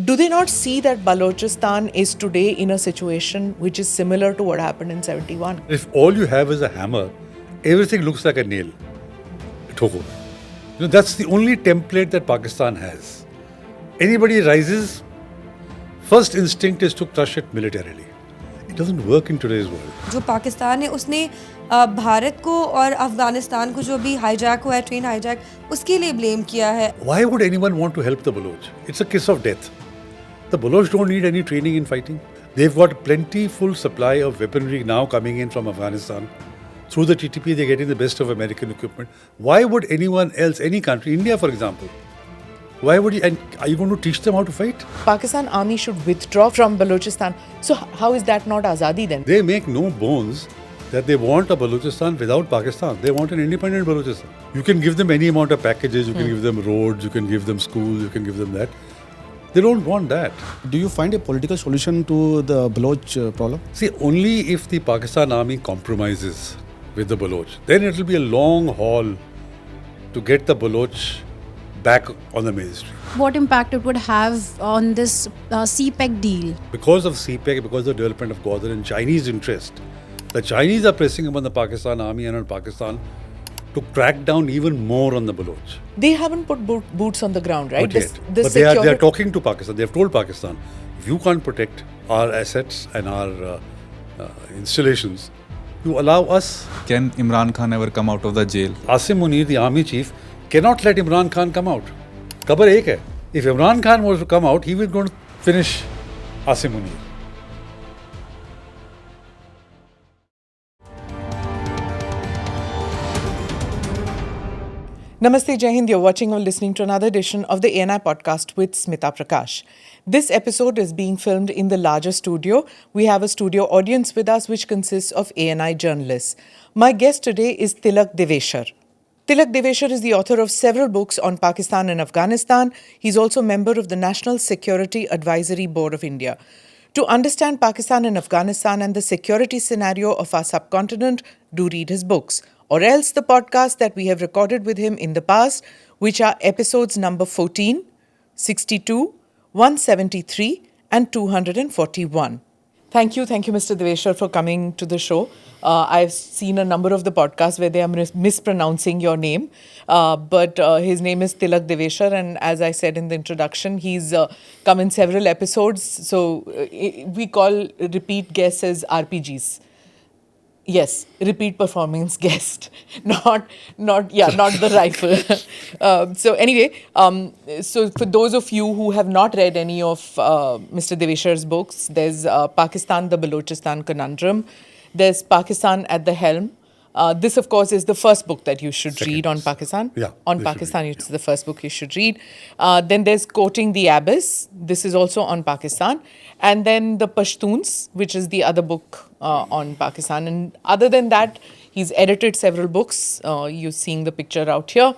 Do they not see that Balochistan is today in a situation which is similar to what happened in 71? If all you have is a hammer, everything looks like a nail. Thoko. That's the only template that Pakistan has. Anybody rises, first instinct is to crush it militarily. It doesn't work in today's world. जो पाकिस्तान है उसने भारत को और अफगानिस्तान को जो भी hijack हुआ है, ट्रेन हाईजैक, उसके लिए ब्लेम किया है. Why would anyone want to help the Baloch? It's a kiss of death. The Baloch don't need any training in fighting. They've got plentiful supply of weaponry now coming in from Afghanistan. Through the TTP, they're getting the best of American equipment. Why would anyone else, any country, India for example, why would you, and are you going to teach them how to fight? Pakistan army should withdraw from Balochistan. So how is that not Azadi then? They make no bones that they want a Balochistan without Pakistan. They want an independent Balochistan. You can give them any amount of packages, you can give them roads, you can give them schools, you can give them that. They don't want that. Do you find a political solution to the Baloch problem? See, only if the Pakistan army compromises with the Baloch, then it will be a long haul to get the Baloch back on the mainstream. What impact it would have on this CPEC deal? Because of CPEC, because of the development of Gwadar and Chinese interest, the Chinese are pressing upon the Pakistan army and on Pakistan to crack down even more on the Baloch. They haven't put boots on the ground, right? Not yet. But they are talking to Pakistan. They have told Pakistan, if you can't protect our assets and our installations, you allow us. Can Imran Khan ever come out of the jail? Asim Munir, the army chief, cannot let Imran Khan come out. Kabar ek hai. If Imran Khan was to come out, he was going to finish Asim Munir. Namaste, Jai Hind. You're watching or listening to another edition of the ANI podcast with Smita Prakash. This episode is being filmed in the larger studio. We have a studio audience with us which consists of ANI journalists. My guest today is Tilak Devasher. Tilak Devasher is the author of several books on Pakistan and Afghanistan. He's also a member of the National Security Advisory Board of India. To understand Pakistan and Afghanistan and the security scenario of our subcontinent, do read his books. Or else the podcast that we have recorded with him in the past, which are episodes number 14, 62, 173 and 241. Thank you, Mr. Devasher, for coming to the show. I've seen a number of the podcasts where they are mispronouncing your name, but his name is Tilak Devasher, and as I said in the introduction, he's come in several episodes, so we call repeat guests as RPGs. Yes, repeat performance guest, not the rifle. So anyway, so for those of you who have not read any of Mr. Devasher's books, there's Pakistan, the Balochistan Conundrum. There's Pakistan at the Helm. This, of course, is the first book that you should read on Pakistan. Yeah, on Pakistan, it's the first book you should read. Then there's Coating the Abyss. This is also on Pakistan. And then the Pashtuns, which is the other book on Pakistan. And other than that, he's edited several books. You're seeing the picture out here.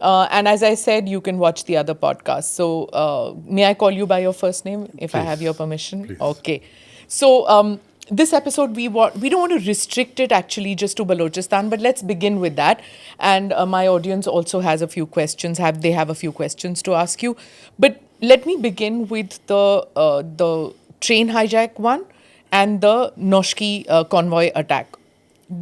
And as I said, you can watch the other podcasts. So may I call you by your first name, if Please. I have your permission? Please. Okay. So this episode, we don't want to restrict it actually just to Balochistan, but let's begin with that. And my audience also has a few questions. They have a few questions to ask you. But let me begin with the train hijack one and the Noshki convoy attack.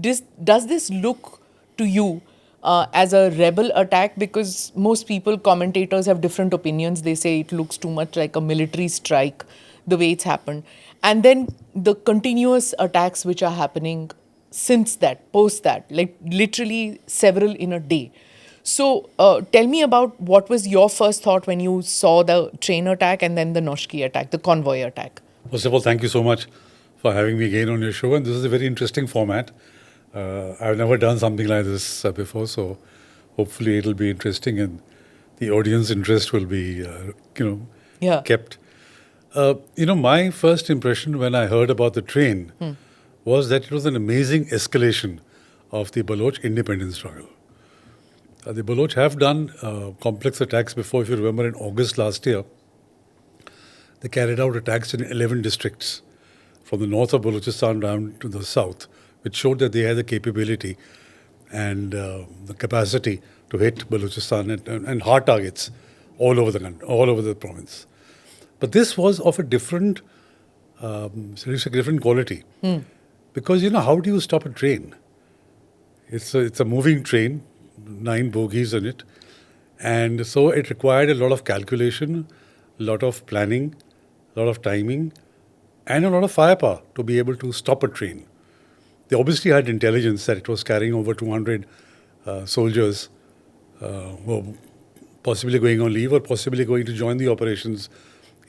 Does this look to you as a rebel attack? Because most people, commentators, have different opinions. They say it looks too much like a military strike, the way it's happened. And then the continuous attacks which are happening since that, post that, like literally several in a day. So tell me about what was your first thought when you saw the train attack and then the Noshki attack, the convoy attack. First of all, thank you so much for having me again on your show. And this is a very interesting format. I've never done something like this before, so hopefully it'll be interesting and the audience interest will be, kept. My first impression when I heard about the train was that it was an amazing escalation of the Baloch independence struggle. The Baloch have done complex attacks before. If you remember, in August last year, they carried out attacks in 11 districts from the north of Balochistan down to the south, which showed that they had the capability and the capacity to hit Balochistan and hard targets all over the country, all over the province. But this was of a different, different quality. Because, how do you stop a train? It's a moving train, 9 bogies in it. And so it required a lot of calculation, a lot of planning, a lot of timing, and a lot of firepower to be able to stop a train. They obviously had intelligence that it was carrying over 200 soldiers who were possibly going on leave or possibly going to join the operations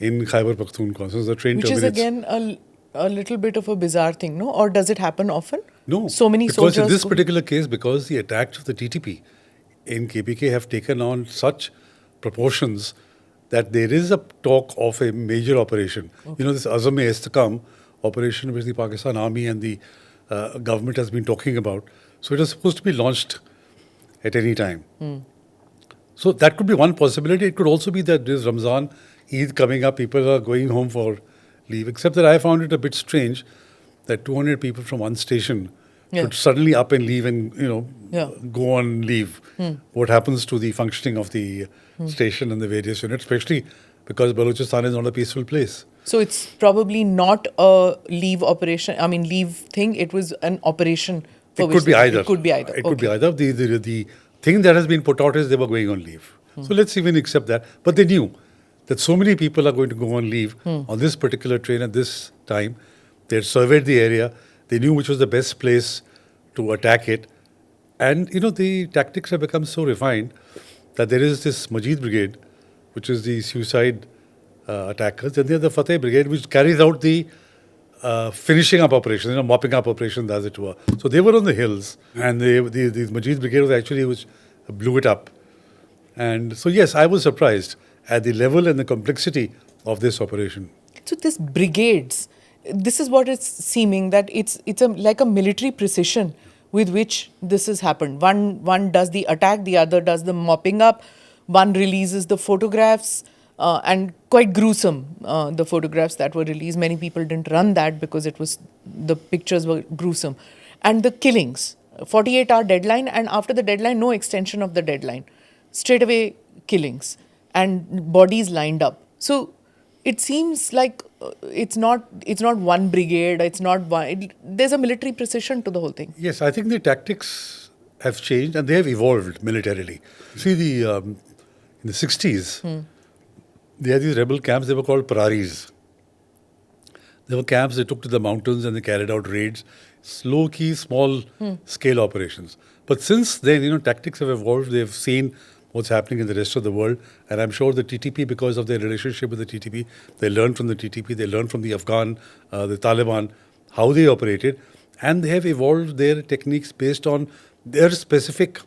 in Khyber Pakhtunkhwa. So the train Which terminates. is again a little bit of a bizarre thing, no? Or does it happen often? No. So many because soldiers. in this particular case, because the attacks of the TTP in KPK have taken on such proportions that there is a talk of a major operation. Okay. This Azam-e-Istikam operation which the Pakistan Army and the government has been talking about. So it is supposed to be launched at any time. So that could be one possibility. It could also be that there's Ramzan, Eid coming up, people are going home for leave. Except that I found it a bit strange that 200 people from one station should suddenly up and leave and, go on leave. What happens to the functioning of the station and the various units, especially because Balochistan is not a peaceful place. So it's probably not a leave thing. It was an operation. It could be either. It could be either. It could be either. The thing that has been put out is they were going on leave. So let's even accept that. But they knew that so many people are going to go on leave on this particular train at this time. They had surveyed the area. They knew which was the best place to attack it. And, the tactics have become so refined that there is this Majid Brigade, which is the suicide attackers, and then the Fateh Brigade, which carries out the finishing up operations, mopping up operations, as it were. So they were on the hills, and the Majid Brigade was actually which blew it up. And so, yes, I was surprised at the level and the complexity of this operation. So this brigades, this is what it's seeming, that it's like a military precision with which this has happened. One does the attack, the other does the mopping up, one releases the photographs, and quite gruesome, the photographs that were released. Many people didn't run that because the pictures were gruesome. And the killings, 48-hour deadline, and after the deadline, no extension of the deadline. Straight away killings and bodies lined up. So it seems like it's not one brigade, there's a military precision to the whole thing. Yes, I think the tactics have changed and they have evolved militarily. See, in the 60s, they had these rebel camps, they were called Pararis. They were camps they took to the mountains and they carried out raids, low-key, small-scale operations. But since then, tactics have evolved. They've seen what's happening in the rest of the world. And I'm sure the TTP, because of their relationship with the TTP, they learned from the TTP, they learned from the Afghan, the Taliban, how they operated. And they have evolved their techniques based on their specific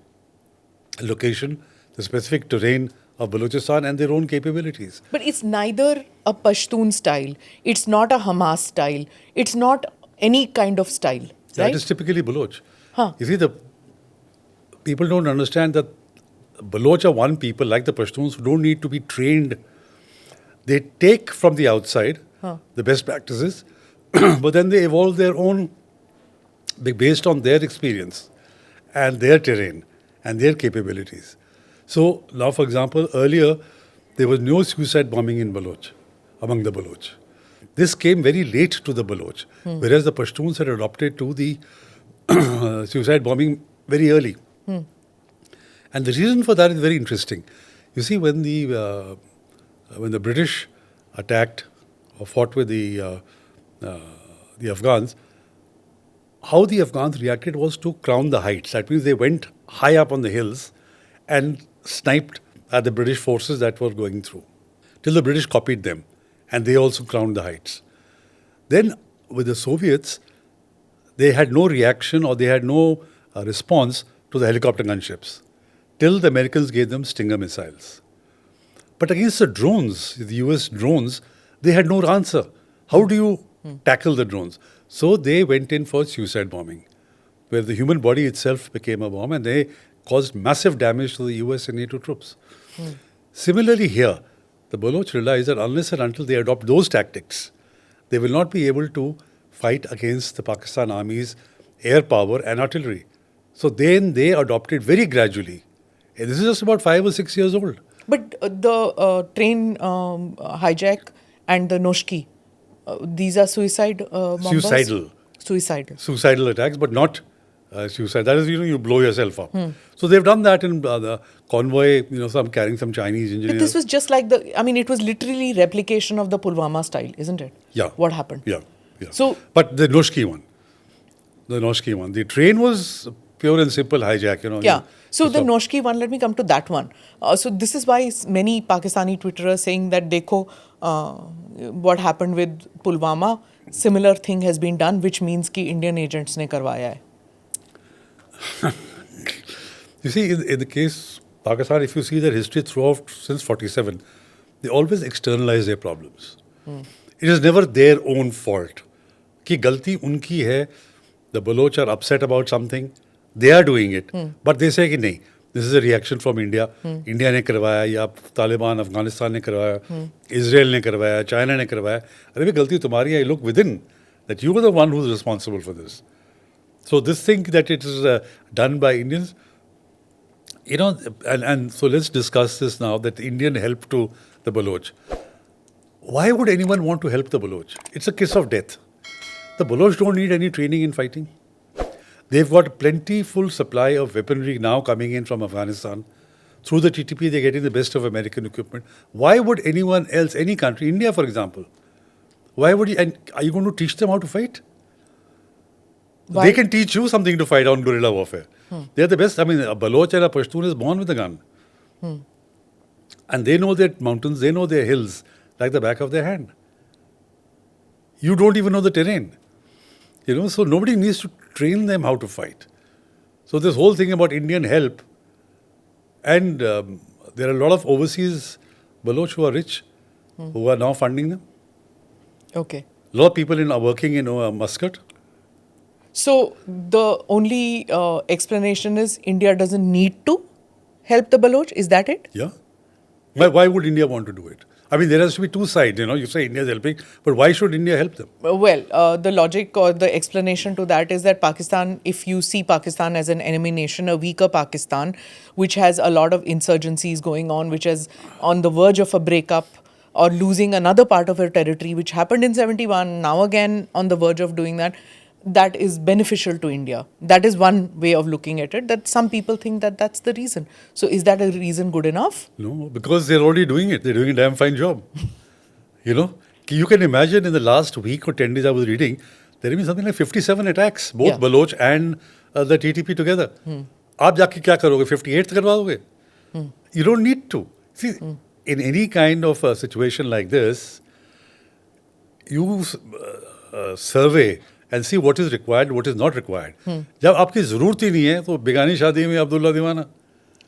location, the specific terrain of Balochistan and their own capabilities. But it's neither a Pashtun style, it's not a Hamas style, it's not any kind of style, That right? is typically Baloch. Huh. You see, the people don't understand that Baloch are one people, like the Pashtuns, who don't need to be trained. They take from the outside the best practices, but then they evolve their own based on their experience and their terrain and their capabilities. So now, for example, earlier there was no suicide bombing in Baloch, among the Baloch. This came very late to the Baloch, whereas the Pashtuns had adopted to the suicide bombing very early. And the reason for that is very interesting. You see, when the British attacked or fought with the Afghans, how the Afghans reacted was to crown the heights. That means they went high up on the hills and sniped at the British forces that were going through, till the British copied them, and they also crowned the heights. Then, with the Soviets, they had no reaction or they had no response to the helicopter gunships, till the Americans gave them Stinger missiles. But against the drones, the US drones, they had no answer. How do you tackle the drones? So they went in for suicide bombing, where the human body itself became a bomb and they caused massive damage to the US and NATO troops. Similarly here, the Baloch realize that unless and until they adopt those tactics, they will not be able to fight against the Pakistan Army's air power and artillery. So then they adopted very gradually. And this is just about 5 or 6 years old. But the train hijack and the Noshki. These are suicide bombers? Suicidal attacks, but not suicide. That is, you blow yourself up. So they've done that in the convoy, some carrying some Chinese engineers. But this was just like it was literally replication of the Pulwama style, isn't it? Yeah. What happened? Yeah. So, but the Noshki one, the train was pure and simple hijack, Yeah. So the Noshki one, let me come to that one. So this is why many Pakistani Twitterers saying that dekho what happened with Pulwama, similar thing has been done, which means ki Indian agents ne karwaya hai. You see, in the case Pakistan, if you see their history throughout since 47, they always externalize their problems. It is never their own fault. Ki galti unki hai, the Baloch are upset about something, they are doing it, but they say ki nahi, this is a reaction from India. India ne karwaya, ya Taliban, Afghanistan ne karwaya, Israel ne karwaya, China ne karwaya. Arey galti tumhari hai, look within, that you were the one who is responsible for this. So this thing that it is done by Indians, and so let's discuss this now, that Indian help to the Baloch. Why would anyone want to help the Baloch? It's a kiss of death. The Baloch don't need any training in fighting. They've got plentiful supply of weaponry now coming in from Afghanistan. Through the TTP, they're getting the best of American equipment. Why would anyone else, any country, India for example, are you going to teach them how to fight? Why? They can teach you something to fight on guerrilla warfare. They're the best. I mean, a Baloch and a Pashtun is born with a gun. And they know their mountains, they know their hills like the back of their hand. You don't even know the terrain. So nobody needs to train them how to fight. So this whole thing about Indian help, and there are a lot of overseas Baloch who are rich, who are now funding them. Okay. A lot of people are working in Muscat. So the only explanation is India doesn't need to help the Baloch. Is that it? Yeah. Why would India want to do it? I mean, there has to be two sides. You say India is helping, but why should India help them? Well, the logic or the explanation to that is that Pakistan, if you see Pakistan as an enemy nation, a weaker Pakistan, which has a lot of insurgencies going on, which is on the verge of a breakup or losing another part of her territory, which happened in 71, now again on the verge of doing that, that is beneficial to India. That is one way of looking at it, that some people think that that's the reason. So is that a reason good enough? No, because they're already doing it. They're doing a damn fine job. You can imagine in the last week or 10 days I was reading, there have been something like 57 attacks, both Baloch and the TTP together. आप जाके क्या करोगे? 58th करवा दोगे? You don't need to. See, in any kind of a situation like this, you survey and see what is required, what is not required. जब आपकी ज़रूरत ही नहीं है, तो बेगानी शादी में अब्दुल्ला दीवाना.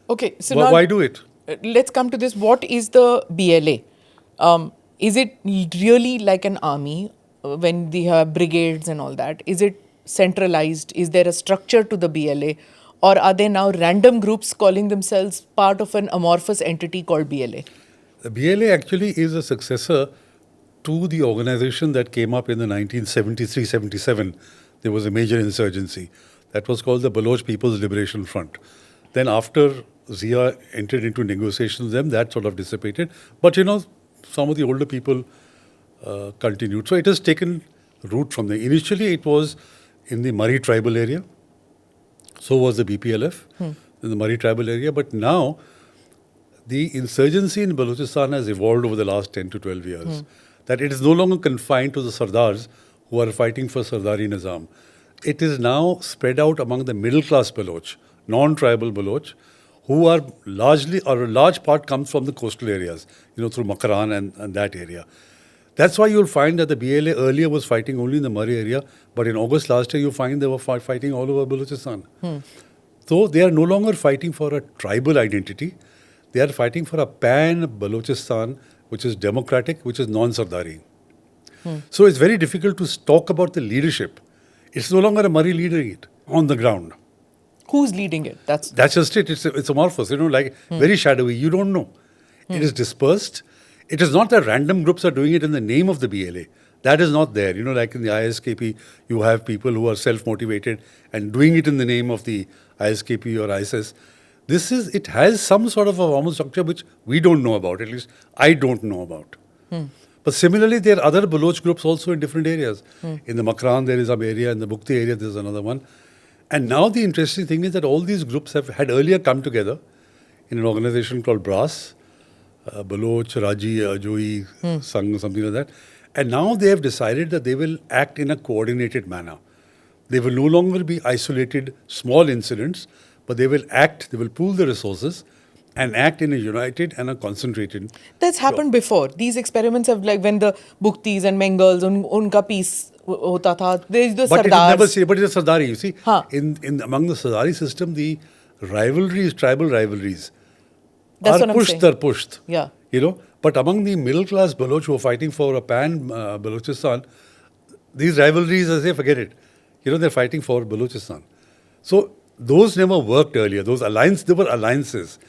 Okay, so why do it? Let's come to this. What is the BLA? Is it really like an army when they have brigades and all that? Is it centralized? Is there a structure to the BLA? Or are they now random groups calling themselves part of an amorphous entity called BLA? The BLA actually is a successor to the organization that came up in the 1973-77. There was a major insurgency. That was called the Baloch People's Liberation Front. Then after Zia entered into negotiations with them, that sort of dissipated. But some of the older people continued. So it has taken root from there. Initially it was in the Murri tribal area. So was the BPLF in the Murri tribal area. But now the insurgency in Balochistan has evolved over the last 10 to 12 years. That it is no longer confined to the Sardars who are fighting for Sardari Nizam. It is now spread out among the middle class Baloch, non-tribal Baloch, who are largely, or a large part comes from the coastal areas, through Makaran and that area. That's why you'll find that the BLA earlier was fighting only in the Murri area, but in August last year you find they were fighting all over Balochistan. So they are no longer fighting for a tribal identity, they are fighting for a pan-Balochistan, which is democratic, which is non-Sardari. So it's very difficult to talk about the leadership. It's no longer a Murri leading it on the ground. Who's leading it? That's just it. It's amorphous, very shadowy. You don't know. It is dispersed. It is not that random groups are doing it in the name of the BLA. That is not there. Like in the ISKP, you have people who are self-motivated and doing it in the name of the ISKP or ISIS. It has some sort of a formal structure which we don't know about, at least I don't know about. But But similarly, there are other Baloch groups also in different areas. In the Makran, there is some area. In the Mufti area, there is another one. And now the interesting thing is that all these groups had earlier come together in an organization called BRAS, Baloch, Raji, Ajoi, Sangh, something like that. And now they have decided that they will act in a coordinated manner. They will no longer be isolated small incidents, but they will pool the resources and act in a united and a concentrated. That's happened before. These experiments have, like when the Buktis and Bengals, unka peace hota tha. There's the But Sardars. it is Sardari, you see. Huh. In among the Sardari system, the rivalries, tribal rivalries, That's are what I'm pushed, saying. they're pushed. Yeah. You know, but among the middle class Baloch who are fighting for a Balochistan, these rivalries, I say, forget it. You know, they're fighting for Balochistan. So those never worked earlier. There were alliances.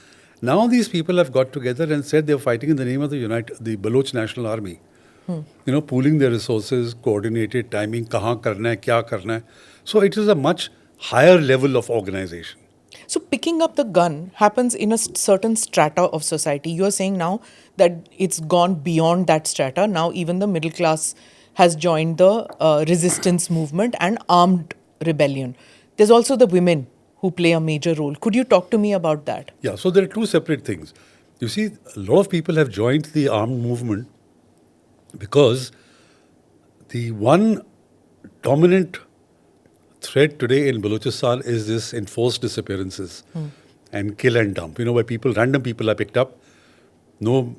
Now these people have got together and said they're fighting in the name of the Baloch National Army. You know, pooling their resources, coordinated timing, kahan karna hai, kya karna hai. So it is a much higher level of organization. So picking up the gun happens in a certain strata of society. You are saying now that it's gone beyond that strata. Now even the middle class has joined the resistance movement and armed rebellion. There's also the women who play a major role. Could you talk to me about that? Yeah, so there are two separate things. You see, a lot of people have joined the armed movement because the one dominant threat today in Balochistan is this enforced disappearances and kill and dump. You know, where random people are picked up, no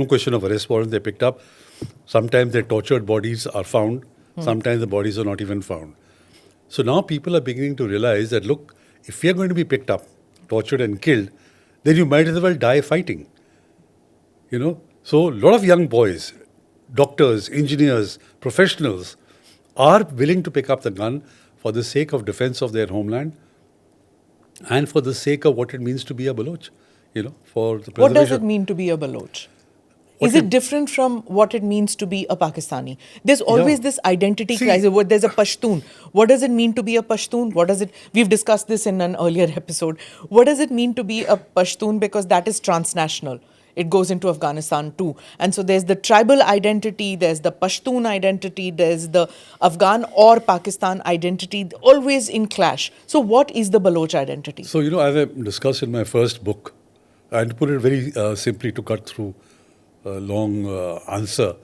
question of arrest warrant, they're picked up. Sometimes their tortured bodies are found. Sometimes the bodies are not even found. So now people are beginning to realize that, look, if we are going to be picked up, tortured and killed, then you might as well die fighting. You know, so a lot of young boys, doctors, engineers, professionals are willing to pick up the gun for the sake of defense of their homeland and for the sake of what it means to be a Baloch, you know, for the preservation. What does it mean to be a Baloch? Is it different from what it means to be a Pakistani? There's always this identity crisis. There's a Pashtun. What does it mean to be a Pashtun? We've discussed this in an earlier episode. What does it mean to be a Pashtun? Because that is transnational. It goes into Afghanistan too. And so there's the tribal identity, there's the Pashtun identity, there's the Afghan or Pakistan identity, always in clash. So what is the Baloch identity? So, you know, as I discussed in my first book, and to put it very simply to cut through a long answer,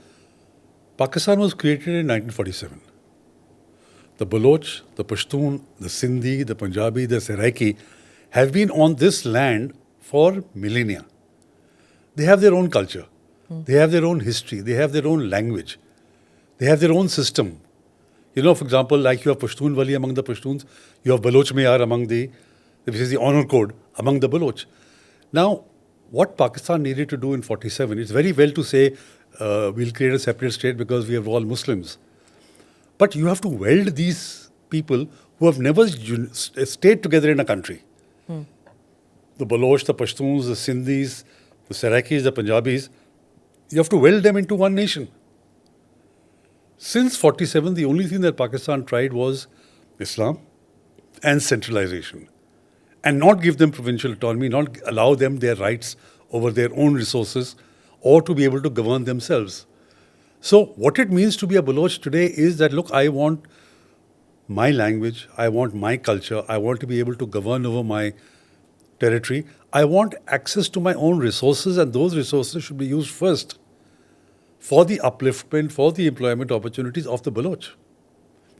Pakistan was created in 1947. The Baloch, the Pashtun, the Sindhi, the Punjabi, the Saraiki have been on this land for millennia. They have their own culture. They have their own history. They have their own language. They have their own system. You know, for example, like you have Pashtun Wali among the Pashtuns, you have Baloch Meyar which is the honor code among the Baloch. Now, what Pakistan needed to do in 47, it's very well to say we'll create a separate state because we are all Muslims. But you have to weld these people who have never stayed together in a country. The Baloch, the Pashtuns, the Sindhis, the Saraikis, the Punjabis, you have to weld them into one nation. Since 47, the only thing that Pakistan tried was Islam and centralization. And not give them provincial autonomy, not allow them their rights over their own resources or to be able to govern themselves. So what it means to be a Baloch today is that, look, I want my language, I want my culture, I want to be able to govern over my territory. I want access to my own resources, and those resources should be used first for the upliftment, for the employment opportunities of the Baloch.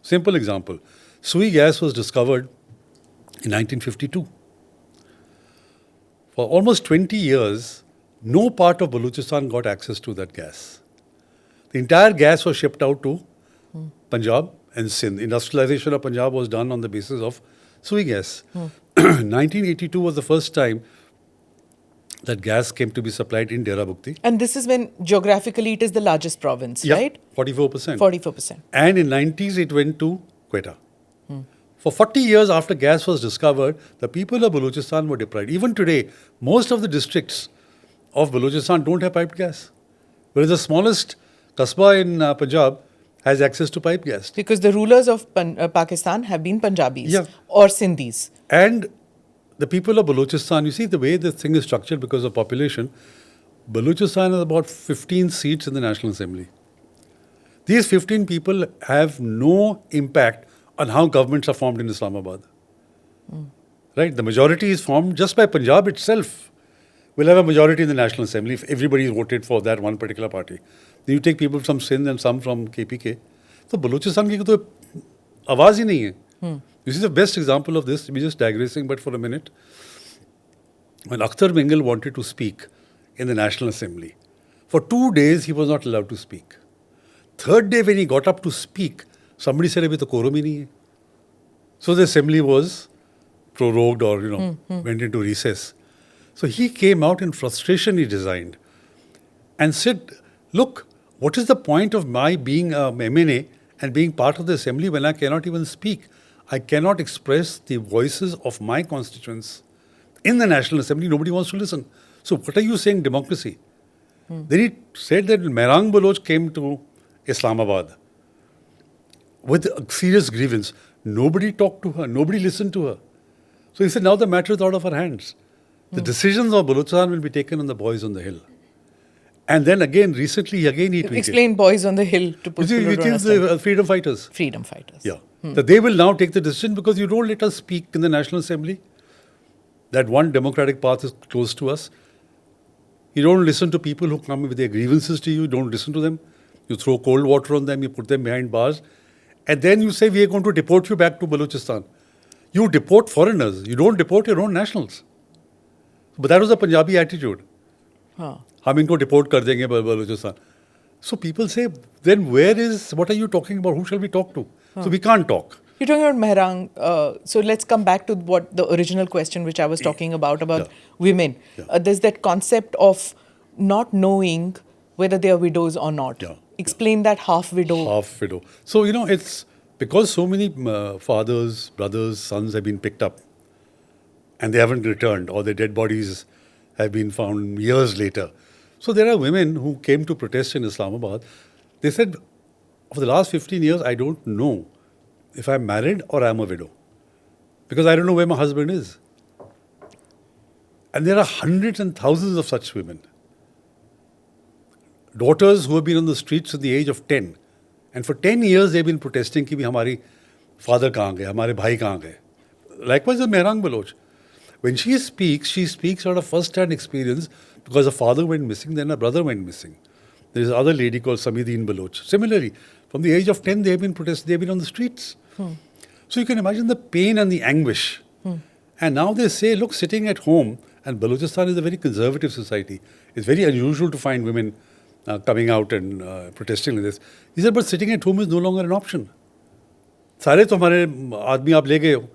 Simple example. Sui gas was discovered in 1952. For almost 20 years, no part of Balochistan got access to that gas. The entire gas was shipped out to Punjab and Sindh. Industrialization of Punjab was done on the basis of Sui gas. 1982 was the first time that gas came to be supplied in Dera Bukti. And this is when geographically it is the largest province, right? 44%. 44%. And in 90s it went to Quetta. For 40 years after gas was discovered, the people of Balochistan were deprived. Even today, most of the districts of Balochistan don't have piped gas. Whereas the smallest Kasbah in Punjab has access to piped gas. Because the rulers of Pakistan have been Punjabis or Sindhis. And the people of Balochistan, you see the way this thing is structured because of population, Balochistan has about 15 seats in the National Assembly. These 15 people have no impact on how governments are formed in Islamabad. Right? The majority is formed just by Punjab itself. Will have a majority in the National Assembly if everybody is voted for that one particular party. Then you take people from Sindh and some from KPK. So Balochistan की तो आवाज ही नहीं है. This is the best example of this. We're just digressing, but for a minute. When Akhtar Bengal wanted to speak in the National Assembly, for 2 days he was not allowed to speak. Third day when he got up to speak, somebody said, "Abhi to quorum hi nahi hai." So the assembly was prorogued or went into recess. So he came out in frustration, he resigned and said, "Look, what is the point of my being a MNA and being part of the assembly when I cannot even speak? I cannot express the voices of my constituents in the National Assembly. Nobody wants to listen. So what are you saying, democracy?" Then he said that Mehrang Baloch came to Islamabad with a serious grievance. Nobody talked to her. Nobody listened to her. So he said, now the matter is out of our hands. The decisions of Balochistan will be taken on the boys on the hill. And then again, recently, he tweeted. Explain boys on the hill to Which people who don't is the understand. freedom fighters. Freedom fighters. Yeah. That they will now take the decision because you don't let us speak in the National Assembly. That one democratic path is close to us. You don't listen to people who come with their grievances to you. You don't listen to them. You throw cold water on them. You put them behind bars. And then you say, we are going to deport you back to Balochistan. You deport foreigners. You don't deport your own nationals. But that was the Punjabi attitude. हम इनको deport कर देंगे Balochistan. So people say, then what are you talking about? Who shall we talk to? So we can't talk. You're talking about Mehrang. So let's come back to what the original question which I was talking about women. Yeah. There's that concept of not knowing whether they are widows or not. Yeah. Explain that half widow. Half widow. So, it's because so many fathers, brothers, sons have been picked up and they haven't returned or their dead bodies have been found years later. So there are women who came to protest in Islamabad. They said, for the last 15 years, I don't know if I'm married or I'm a widow because I don't know where my husband is. And there are hundreds and thousands of such women. Daughters who have been on the streets at the age of 10. And for 10 years, they've been protesting कि भी हमारी father कहाँ गए, हमारे भाई कहाँ गए. Likewise, the Mehrang Baloch. When she speaks out of first-hand experience because her father went missing, then her brother went missing. There is another lady called Samideen Baloch. Similarly, from the age of 10, they have been protesting, they have been on the streets. So you can imagine the pain and the anguish. And now they say, look, sitting at home, and Balochistan is a very conservative society. It's very unusual to find women coming out and protesting like this. He said, but sitting at home is no longer an option. सारे तो हमारे आदमी आप ले गए हो.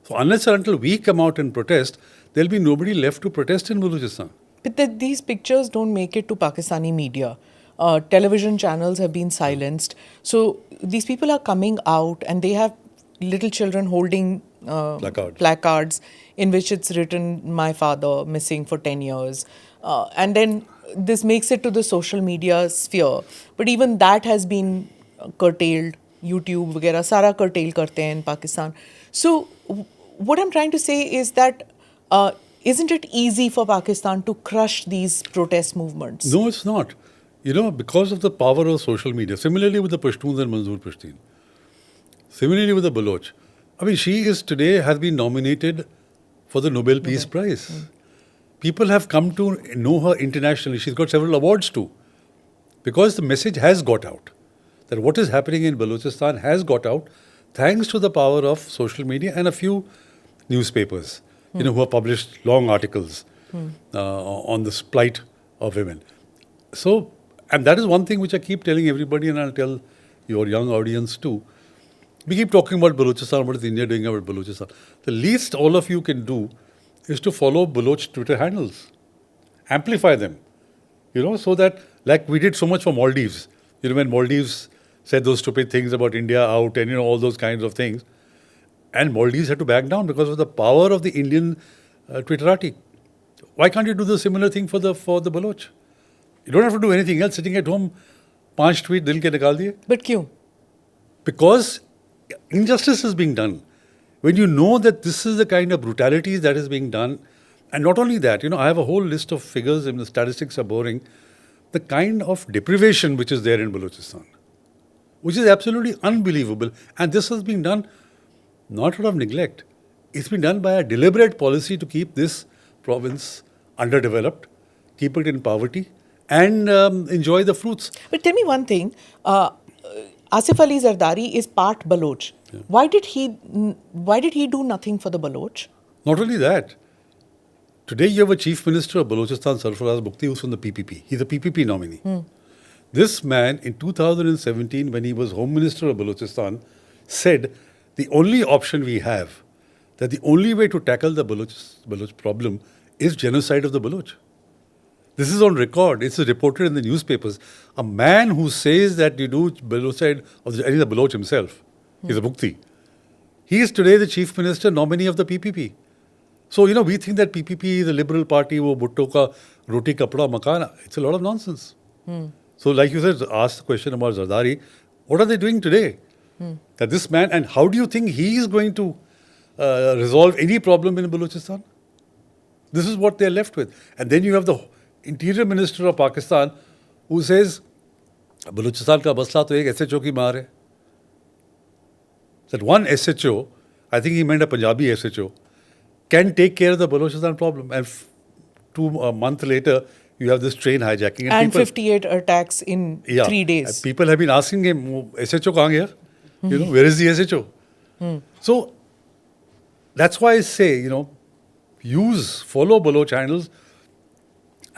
So unless or until we come out and protest, there'll be nobody left to protest in Balochistan. But these pictures don't make it to Pakistani media. Television channels have been silenced. So these people are coming out and they have little children holding placards in which it's written, my father missing for 10 years. And then this makes it to the social media sphere. But even that has been curtailed. YouTube, वगैरह सारा curtail करते हैं in Pakistan. So what I'm trying to say is that isn't it easy for Pakistan to crush these protest movements? No, it's not. Because of the power of social media. Similarly with the Pashtuns and Manzoor Pashtun. Similarly with the Baloch. I mean, she has been nominated for the Nobel Peace Prize. People have come to know her internationally. She's got several awards too. Because the message has got out. That what is happening in Balochistan has got out thanks to the power of social media and a few newspapers, who have published long articles on the plight of women. So, and that is one thing which I keep telling everybody, and I'll tell your young audience too. We keep talking about Balochistan, what is India doing about Balochistan. The least all of you can do is to follow Baloch Twitter handles. Amplify them, so that, like we did so much for Maldives. When Maldives said those stupid things about India out and, all those kinds of things. And Maldives had to back down because of the power of the Indian Twitterati. Why can't you do the similar thing for the Baloch? You don't have to do anything else. Sitting at home, 5 tweet dil ke nikal diye. But क्यों? Because injustice is being done. When you know that this is the kind of brutalities that is being done, and not only that, I have a whole list of figures, and the statistics are boring, the kind of deprivation which is there in Balochistan. which is absolutely unbelievable. And this has been done not out of neglect. It's been done by a deliberate policy to keep this province underdeveloped, keep it in poverty, and enjoy the fruits. But tell me one thing. Asif Ali Zardari is part Baloch. Yeah. Why did he do nothing for the Baloch? Not only that, today you have a chief minister of Balochistan, Sarfaraz Mufti, who's from the PPP. He's a PPP nominee. This man, in 2017, when he was Home Minister of Balochistan, said the only option we have, that the only way to tackle the Baloch problem is genocide of the Baloch. This is on record. It's reported in the newspapers. A man who says that you do genocide of the Baloch himself, he's a Mufti. He is today the chief minister nominee of the PPP. So, we think that PPP is a liberal party, wo bhutto ka roti kapda makana. It's a lot of nonsense. So, like you said, ask the question about Zardari. What are they doing today? That this man, and how do you think he is going to resolve any problem in Balochistan? This is what they're left with. And then you have the Interior Minister of Pakistan who says, Balochistan ka masla to ek SHO ki maar hai. That one SHO, I think he meant a Punjabi SHO, can take care of the Balochistan problem. And 2 months later, you have this train hijacking. And 58 attacks in 3 days. People have been asking him, SHO kahan gaya? Where is the SHO? So, that's why I say, follow Baloch channels,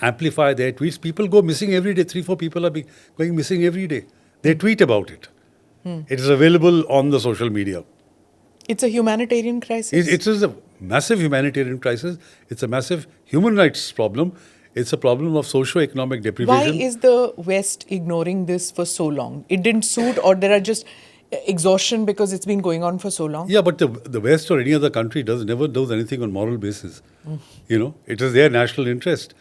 amplify their tweets. People go missing every day. 3-4 people are going missing every day. They tweet about it. It is available on the social media. It's a humanitarian crisis. It is a massive humanitarian crisis. It's a massive human rights problem. It's a problem of socio-economic deprivation. Why is the West ignoring this for so long? It didn't suit, or there are just exhaustion because it's been going on for so long? Yeah, but the West or any other country never does anything on moral basis. It is their national interest.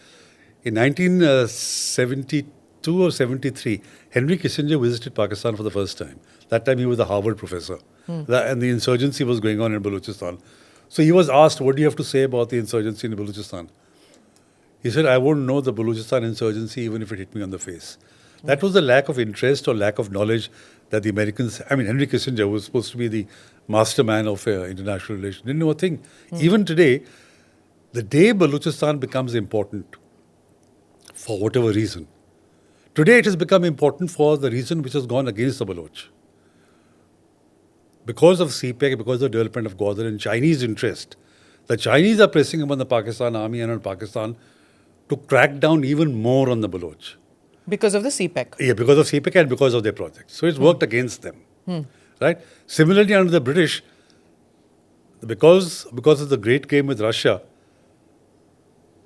In 1972 or 73, Henry Kissinger visited Pakistan for the first time. That time he was a Harvard professor. And the insurgency was going on in Balochistan. So he was asked, what do you have to say about the insurgency in Balochistan? He said, I won't know the Balochistan insurgency even if it hit me on the face. That was the lack of interest or lack of knowledge that the Americans, Henry Kissinger was supposed to be the mastermind of international relations, didn't know a thing. Even today, the day Balochistan becomes important, for whatever reason, today it has become important for the reason which has gone against the Baloch. Because of CPEC, because of the development of Gwadar and Chinese interest, the Chinese are pressing upon the Pakistan army and on Pakistan to crack down even more on the Baloch. Because of the CPEC? Yeah, because of CPEC and because of their projects. So it's worked against them. Right? Similarly, under the British, because of the great game with Russia,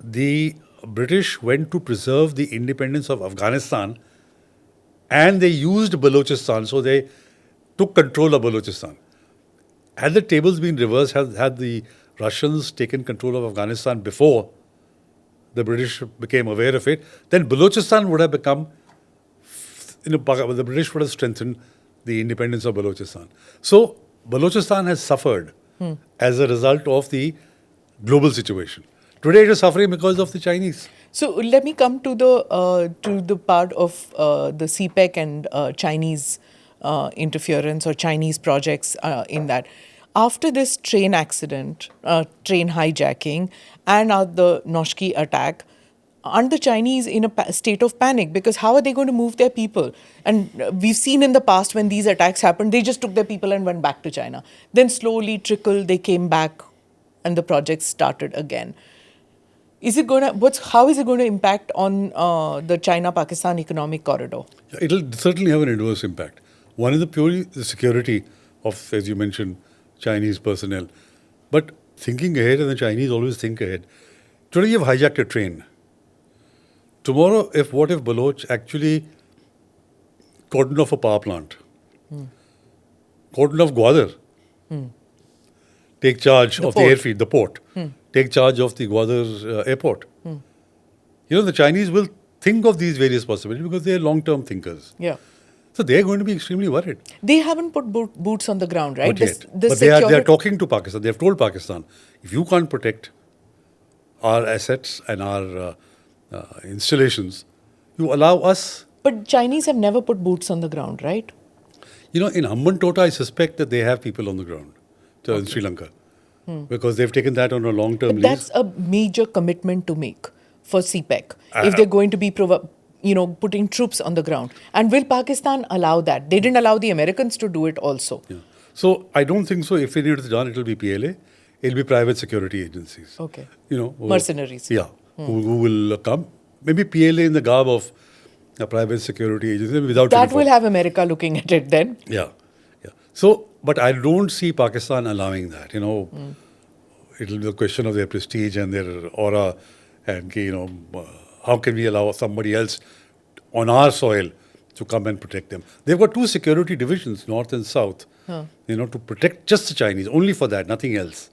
the British went to preserve the independence of Afghanistan and they used Balochistan. So they took control of Balochistan. Had the tables been reversed, had the Russians taken control of Afghanistan before the British became aware of it, then Balochistan would have become, the British would have strengthened the independence of Balochistan. So Balochistan has suffered as a result of the global situation. Today it is suffering because of the Chinese. So let me come to the part of the CPEC and Chinese interference or Chinese projects in that. After this train accident, train hijacking, and the Noshki attack, aren't the Chinese in a state of panic? Because how are they going to move their people? And we've seen in the past when these attacks happened, they just took their people and went back to China. Then slowly, they came back and the project started again. How is it going to impact on the China-Pakistan economic corridor? It will certainly have an adverse impact. One is purely the security of, as you mentioned, Chinese personnel. But thinking ahead, and the Chinese always think ahead. Today you've hijacked a train. Tomorrow, what if Baloch actually cordoned off a power plant? Cordoned off Gwadar? Take charge of the airfield, the port. Take charge of the Gwadar airport. The Chinese will think of these various possibilities because they are long-term thinkers. Yeah. So they are going to be extremely worried. They haven't put boots on the ground, right? Not yet. But they are talking to Pakistan. They have told Pakistan, if you can't protect our assets and our installations, you allow us. But Chinese have never put boots on the ground, right? In Hambantota, I suspect that they have people on the ground in Sri Lanka. Because they've taken that on a long-term lease. That's a major commitment to make for CPEC if they're going to be putting troops on the ground. And will Pakistan allow that? They didn't allow the Americans to do it also. Yeah. So I don't think so. If it is done, it will be PLA. It'll be private security agencies. Okay. Mercenaries. Yeah. Who will come. Maybe PLA in the garb of a private security agency without That uniform. will have America looking at it then. Yeah. So, but I don't see Pakistan allowing that. It'll be a question of their prestige and their aura, and how can we allow somebody else on our soil to come and protect them? They've got two security divisions, north and south, to protect just the Chinese, only for that, nothing else.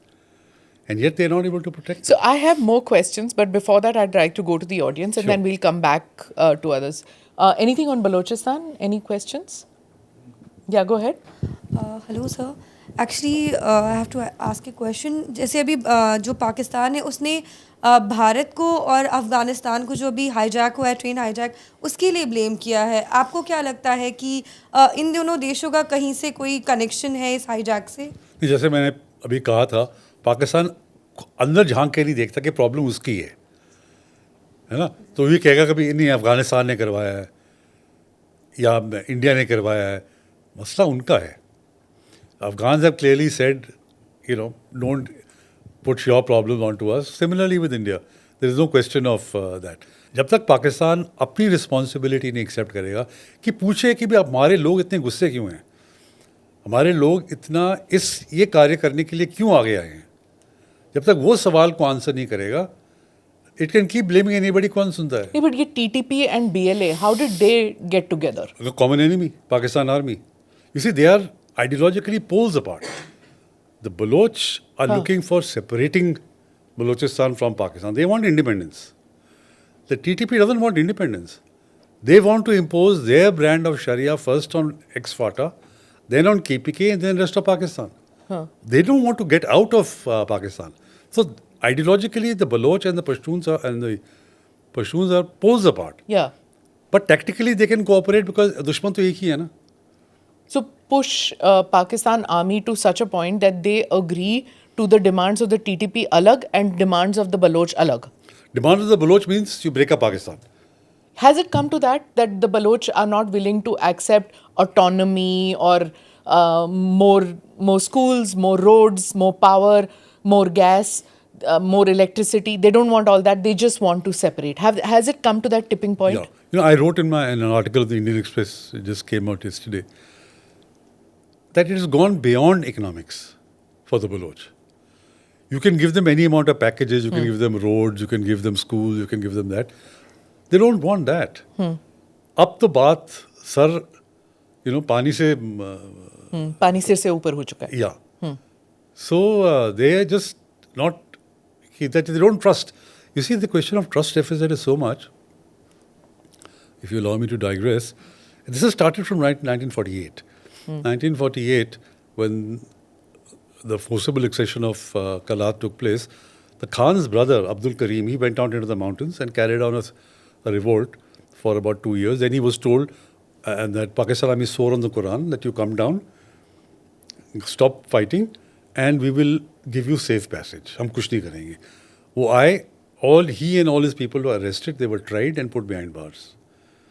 And yet they're not able to protect So them. I have more questions, but before that, I'd like to go to the audience and then we'll come back to others. Anything on Balochistan? Any questions? Yeah, go ahead. Hello sir actually I have to ask a question जैसे अभी जो पाकिस्तान है उसने भारत को और अफ़गानिस्तान को जो अभी हाईजैक हुआ है ट्रेन हाईजैक उसके लिए ब्लेम किया है आपको क्या लगता है कि इन दोनों देशों का कहीं से कोई कनेक्शन है इस हाईजैक से जैसे मैंने अभी कहा था पाकिस्तान अंदर झांक के नहीं देखता कि प्रॉब्लम उसकी है ना तो ये कहेगा कभी नहीं अफ़गानिस्तान ने करवाया है या इंडिया ने करवाया है मसला उनका है Afghans have clearly said, don't put your problem onto us. Similarly with India, there is no question of that. जब तक पाकिस्तान अपनी रिस्पॉन्सिबिलिटी नहीं एक्सेप्ट करेगा कि पूछे कि भी हमारे लोग इतने गुस्से क्यों हैं, हमारे लोग इतना ये कार्य करने के लिए क्यों आगे आए हैं, जब तक वो सवाल को आंसर नहीं करेगा, it can keep blaming anybody. कौन सुनता है? Yeah, but ये TTP and BLA, how did they get together? A common enemy, Pakistan Army. You see, they are ideologically poles apart. The Balochs are looking for separating Balochistan from Pakistan. They want independence. The TTP doesn't want independence. They want to impose their brand of Sharia first on ex-FATA, then on KPK, and then rest of Pakistan. They don't want to get out of Pakistan. So ideologically, the Baloch and the Pashtuns are poles apart. Yeah. But tactically, they can cooperate because दुश्मन तो एक ही है ना. So push Pakistan army to such a point that they agree to the demands of the TTP alag and demands of the Baloch alag. Demands of the Baloch means you break up Pakistan. Has it come to that the Baloch are not willing to accept autonomy or more schools, more roads, more power, more gas, more electricity? They don't want all that. They just want to separate. Has it come to that tipping point? Yeah. I wrote in an article of the Indian Express, it just came out yesterday, that it has gone beyond economics for the Baloch. You can give them any amount of packages, you can give them roads, you can give them schools, you can give them that. They don't want that. Ab to baat, sir, pani se... Pani sir se upar ho chuka hai. Yeah. So they are just not... that they don't trust. You see, the question of trust deficit is so much. If you allow me to digress, this has started from 1948. 1948, when the forcible accession of Kalat took place, the Khan's brother, Abdul Karim, he went out into the mountains and carried on a revolt for about 2 years. Then he was told, and that Pakistan Army swore on the Quran, that you come down, stop fighting, and we will give you safe passage. Hum kuch nahi karenge. He and all his people were arrested, they were tried and put behind bars.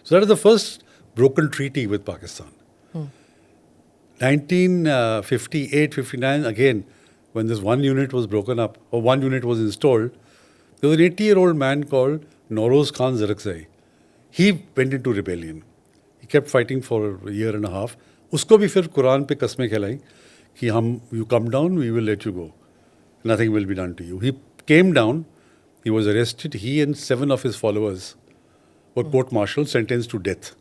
So that is the first broken treaty with Pakistan. 1958-59, again, when this one unit was broken up, or one unit was installed, there was an 80-year-old man called Noroz Khan Zarakzai. He went into rebellion. He kept fighting for a year and a half. Usko bhi fir Quran pe kasmein khilai कि you come down, we will let you go. Nothing will be done to you. He came down, he was arrested, he and 7 of his followers were court-martialed, sentenced to death.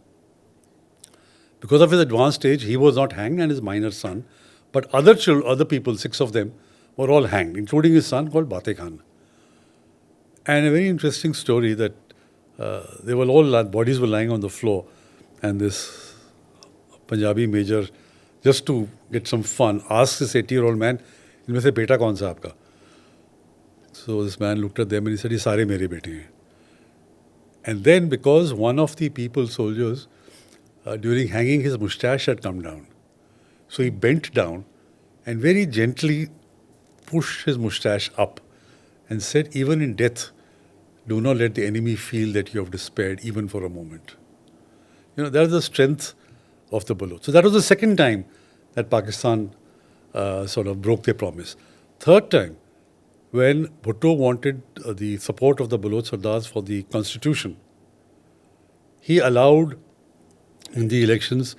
Because of his advanced age, he was not hanged and his minor son, but other people, 6 of them, were all hanged, including his son called Bate Khan. And a very interesting story that they were all, bodies were lying on the floor, and this Punjabi major, just to get some fun, asked this 80-year-old man, इनमें से बेटा कौन सा आपका? So this man looked at them and he said, ये सारे मेरे बेटे हैं. And then because one of the soldiers, during hanging, his moustache had come down. So he bent down and very gently pushed his moustache up and said, even in death, do not let the enemy feel that you have despaired even for a moment. That is the strength of the Baloch. So that was the second time that Pakistan sort of broke their promise. Third time, when Bhutto wanted the support of the Baloch Sardars for the constitution, he allowed in the elections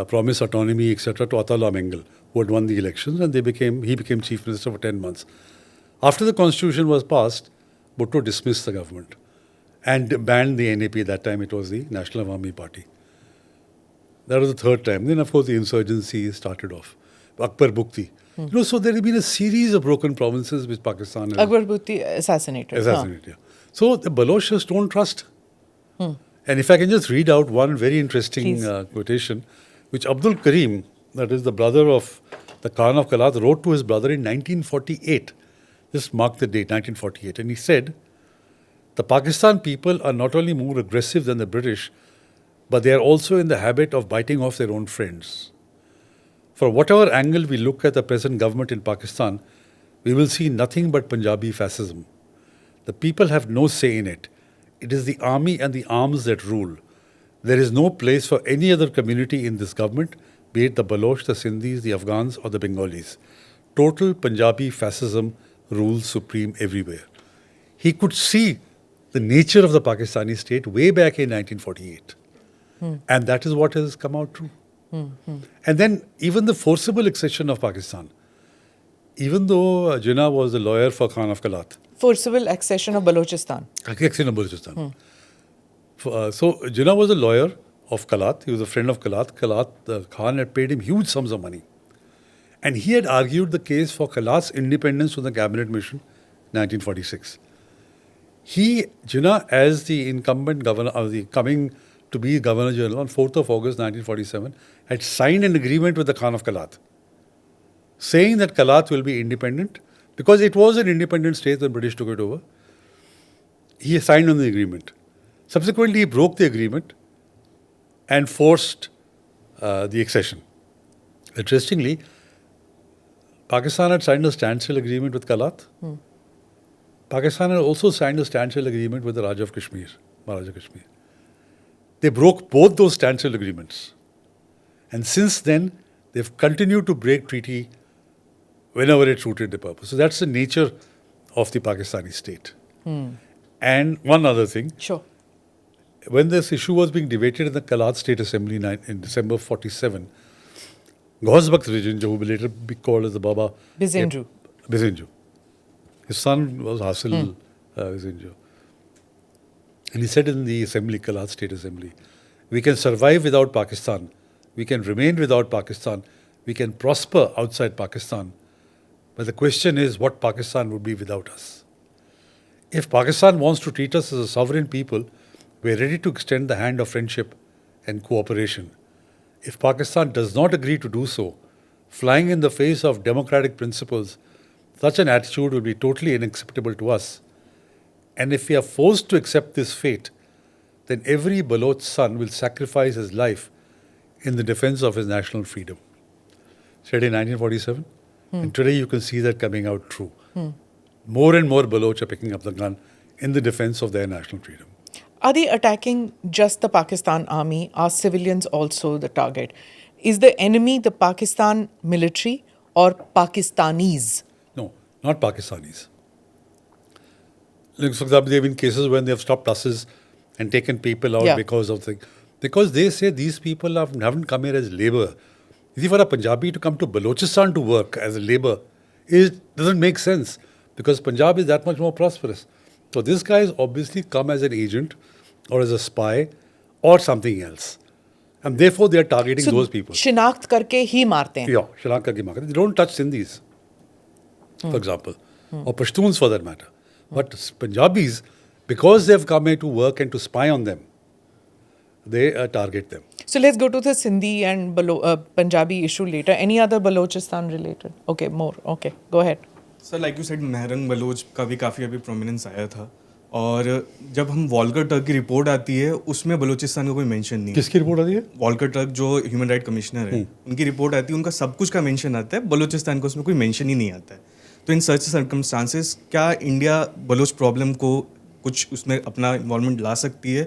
promised autonomy, etc., to Ataullah Mengal, who had won the elections, and he became chief minister for 10 months. After the constitution was passed, Bhutto dismissed the government and banned the NAP. That time it was the National Awami Party. That was the third time. Then, of course, the insurgency started off. Akbar Bukti. So there have been a series of broken provinces which Pakistan has... Akbar Bukti assassinated. Yeah. So the Balochs don't trust. And if I can just read out one very interesting quotation, which Abdul Karim, that is the brother of the Khan of Kalat, wrote to his brother in 1948. Just mark the date, 1948. And he said, the Pakistan people are not only more aggressive than the British, but they are also in the habit of biting off their own friends. For whatever angle we look at the present government in Pakistan, we will see nothing but Punjabi fascism. The people have no say in it. It is the army and the arms that rule. There is no place for any other community in this government, be it the Balochs, the Sindhis, the Afghans or the Bengalis. Total Punjabi fascism rules supreme everywhere. He could see the nature of the Pakistani state way back in 1948. And that is what has come out true. And then even the forcible accession of Pakistan, even though Jinnah was the lawyer for Khan of Kalat. Forcible accession of Balochistan. Accession of Balochistan. So Jinnah was a lawyer of Kalat. He was a friend of Kalat. The Khan had paid him huge sums of money. And he had argued the case for Kalat's independence from the cabinet mission, 1946. Jinnah, as the incumbent governor, coming to be Governor General on 4th of August 1947, had signed an agreement with the Khan of Kalat, saying that Kalat will be independent, because it was an independent state when British took it over. He signed on the agreement. Subsequently, he broke the agreement and forced the accession. Interestingly, Pakistan had signed a standstill agreement with Kalat. Pakistan had also signed a standstill agreement with the Raja of Kashmir, Maharaja Kashmir. They broke both those standstill agreements. And since then, they've continued to break treaty whenever it suited the purpose. So that's the nature of the Pakistani state. And one other thing. Sure. When this issue was being debated in the Kalat State Assembly in December 47, Ghausbakht Rijinju, who will later be called as the Baba Bizenju. His son was Hasil Bizenju. And he said in the assembly, Kalat State Assembly, we can survive without Pakistan. We can remain without Pakistan. We can prosper outside Pakistan. But the question is what Pakistan would be without us. If Pakistan wants to treat us as a sovereign people, we are ready to extend the hand of friendship and cooperation. If Pakistan does not agree to do so, flying in the face of democratic principles, such an attitude will be totally unacceptable to us. And if we are forced to accept this fate, then every Baloch son will sacrifice his life in the defense of his national freedom. Said in 1947. And today you can see that coming out true. More and more Baloch are picking up the gun in the defense of their national freedom. Are they attacking just the Pakistan army? Are civilians also the target? Is the enemy the Pakistan military or Pakistanis? No, not Pakistanis. Like, for example, there have been cases when they have stopped buses and taken people out because of things. Because they say these people haven't come here as labor. You see, for a Punjabi to come to Balochistan to work as a labor doesn't make sense, because Punjab is that much more prosperous. So this guy has obviously come as an agent or as a spy or something else. And therefore they are targeting those people. Shinakt karke hi marte hain. Yeah, Shinakt karke marte. They don't touch Sindhis, for example, or Pashtuns for that matter. But Punjabis, because they've come here to work and to spy on them, they target them. So let's go to the Sindhi and Punjabi issue later. Any other Balochistan related? Okay, more. Okay, go ahead. Sir like you said Mahrang Baloch का भी काफ़ी अभी prominence आया था और जब हम Volker Turk की रिपोर्ट आती है उसमें बलूचिस्तान का कोई मेंशन नहीं है। किसकी रिपोर्ट आती है? वॉल्कर टर्क जो ह्यूमन राइट कमिश्नर है उनकी रिपोर्ट आती है, उनका सब कुछ का मेंशन आता है, बलूचिस्तान का उसमें कोई मेंशन ही नहीं आता है। तो इन सच सर्कमस्टांसेस क्या इंडिया बलोच प्रॉब्लम को कुछ उसमें अपना इन्वॉल्वमेंट ला सकती है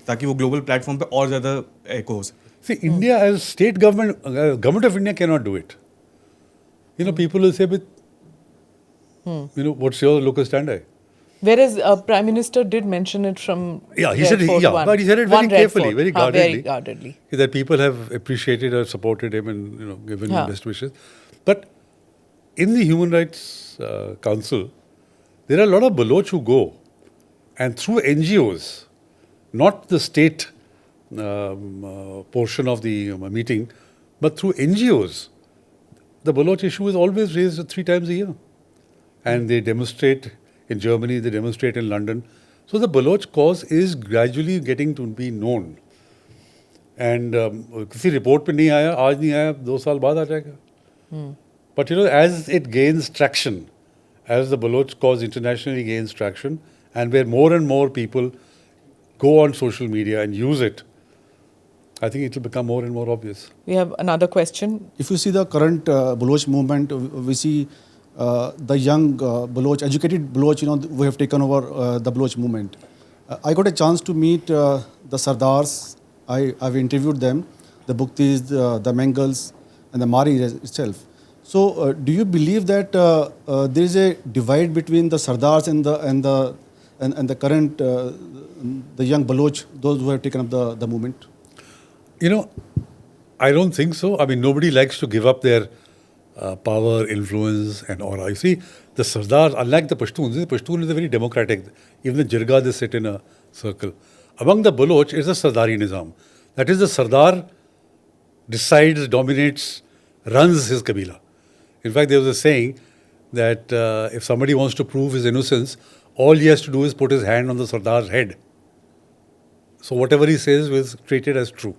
ताकि वो ग्लोबल प्लेटफॉर्म पे और ज़्यादा एको हो सके? See, India as state government of India cannot do it. People will say, but, what's your local stand? Whereas Prime Minister did mention it from He said it very One Red carefully, Fort. very Very guardedly. guardedly. That people have appreciated or supported him and given him best wishes. But in the Human Rights Council, there are a lot of Baloch who go, and through NGOs, not the state portion of the meeting, but through NGOs, the Baloch issue is always raised 3 times a year. And they demonstrate in Germany, they demonstrate in London. So the Baloch cause is gradually getting to be known. And किसी report पे नहीं आया, आज नहीं आया, 2 साल बाद आ जाएगा. But as it gains traction, as the Baloch cause internationally gains traction, and where more and more people go on social media and use it, I think it will become more and more obvious. We have another question. If you see the current Baloch movement, we see the young Baloch, educated Baloch, who have taken over the Baloch movement. I got a chance to meet the Sardars. I've interviewed them, the Muftis, the Mengals, and the Mari itself. So, do you believe that there is a divide between the Sardars and the current the young Baloch, those who have taken up the movement? I don't think so. I mean, nobody likes to give up their power, influence, and aura. You see, the Sardars, unlike the Pashtuns, the Pashtun is a very democratic. Even the Jirga, they sit in a circle. Among the Baloch is the Sardari Nizam. That is, the Sardar decides, dominates, runs his Kabila. In fact, there was a saying that if somebody wants to prove his innocence, all he has to do is put his hand on the Sardar's head. So whatever he says is treated as true.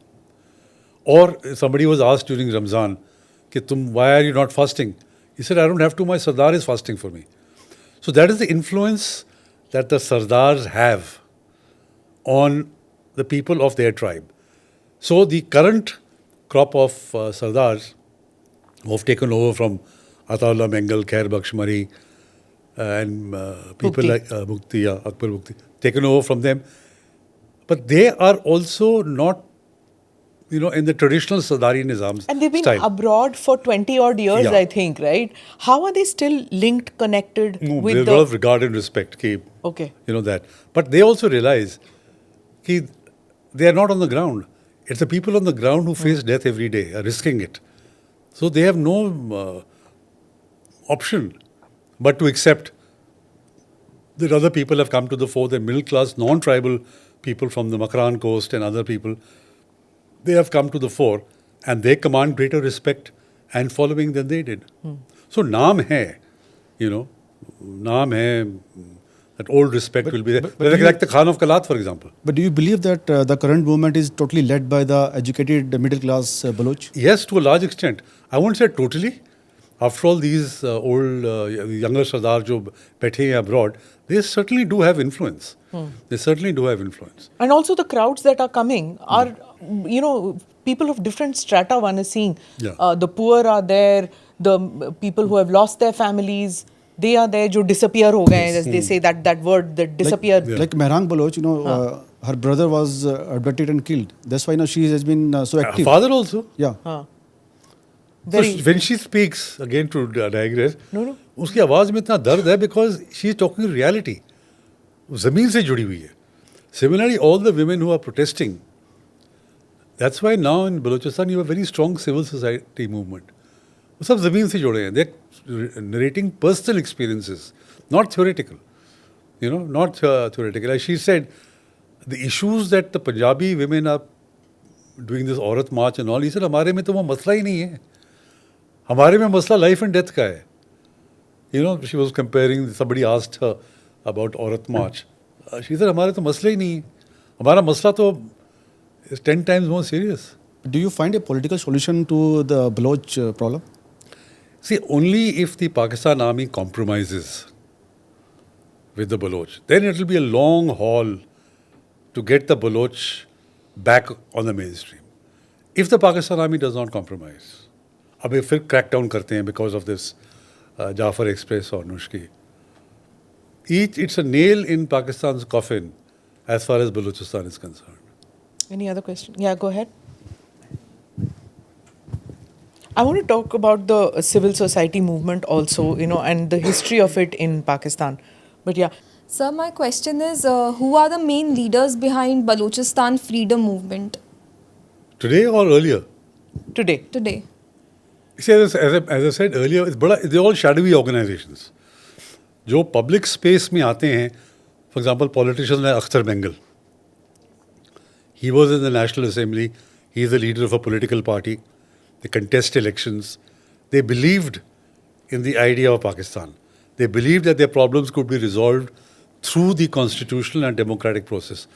Or somebody was asked during Ramzan, why are you not fasting? He said, I don't have to, my Sardar is fasting for me. So that is the influence that the Sardars have on the people of their tribe. So the current crop of Sardars who have taken over from Ataullah Mengal, Khair Bakhsh Mari, and people Mufti. like Mufti, Akbar Mufti, taken over from them. But they are also not, in the traditional Sardari Nizam And they've been style. abroad for 20 odd years, Yeah. I think, right? How are they still linked, connected No, with there's a lot of regard and respect. Okay. That. But they also realize that they are not on the ground. It's the people on the ground who face death every day, are risking it. So they have no option but to accept that other people have come to the fore, the middle class, non-tribal people from the Makran coast and other people, they have come to the fore and they command greater respect and following than they did. So naam hai, naam hai, that old respect will be there. Like the Khan of Kalat, for example. But do you believe that the current movement is totally led by the educated middle class Baloch? Yes, to a large extent. I won't say totally. After all, these old, younger Sardar jo baithe hain abroad, they certainly do have influence. They certainly do have influence. And also the crowds that are coming are, people of different strata one is seeing. Yeah. The poor are there, the people who have lost their families, they are there, jo disappear ho gaye, as they say that word, that disappear. Like Mehrang Baloch, her brother was abducted and killed. That's why she has been so active. Father also. Yeah. So when she speaks, again to digress, उसकी आवाज़ में इतना दर्द है because she is talking reality. ज़मीन से जुड़ी हुई है. Similarly, all the women who are protesting, that's why now in Balochistan you have a very strong civil society movement. वो सब ज़मीन से जुड़े हैं. They're narrating personal experiences, not theoretical. Not theoretical. As she said, the issues that the Punjabi women are doing this Aurat March and all, he said, हमारे में तो वो मसला ही नहीं है. हमारे में मसला life and death का है. She was comparing, somebody asked her about Aurat March. She said, हमारे तो मसला ही नहीं है. हमारा मसला तो is 10 times more serious. Do you find a political solution to the Baloch problem? See, only if the Pakistan army compromises with the Baloch, then it will be a long haul to get the Baloch back on the mainstream. If the Pakistan army does not compromise, अब फिर crackdown करते हैं because of this Jafar Express or Noshki. It's a nail in Pakistan's coffin as far as Balochistan is concerned. Any other question? Yeah, go ahead. I want to talk about the civil society movement also, and the history of it in Pakistan. But yeah. Sir, my question is, who are the main leaders behind Balochistan freedom movement? Today or earlier? Today. Today. See, as I said earlier, they're all shadowy organizations. जो public space में आते हैं, for example, politicians like Akhtar Bengal. He was in the National Assembly. He is the leader of a political party. They contest elections. They believed in the idea of Pakistan. They believed that their problems could be resolved through the constitutional and democratic process.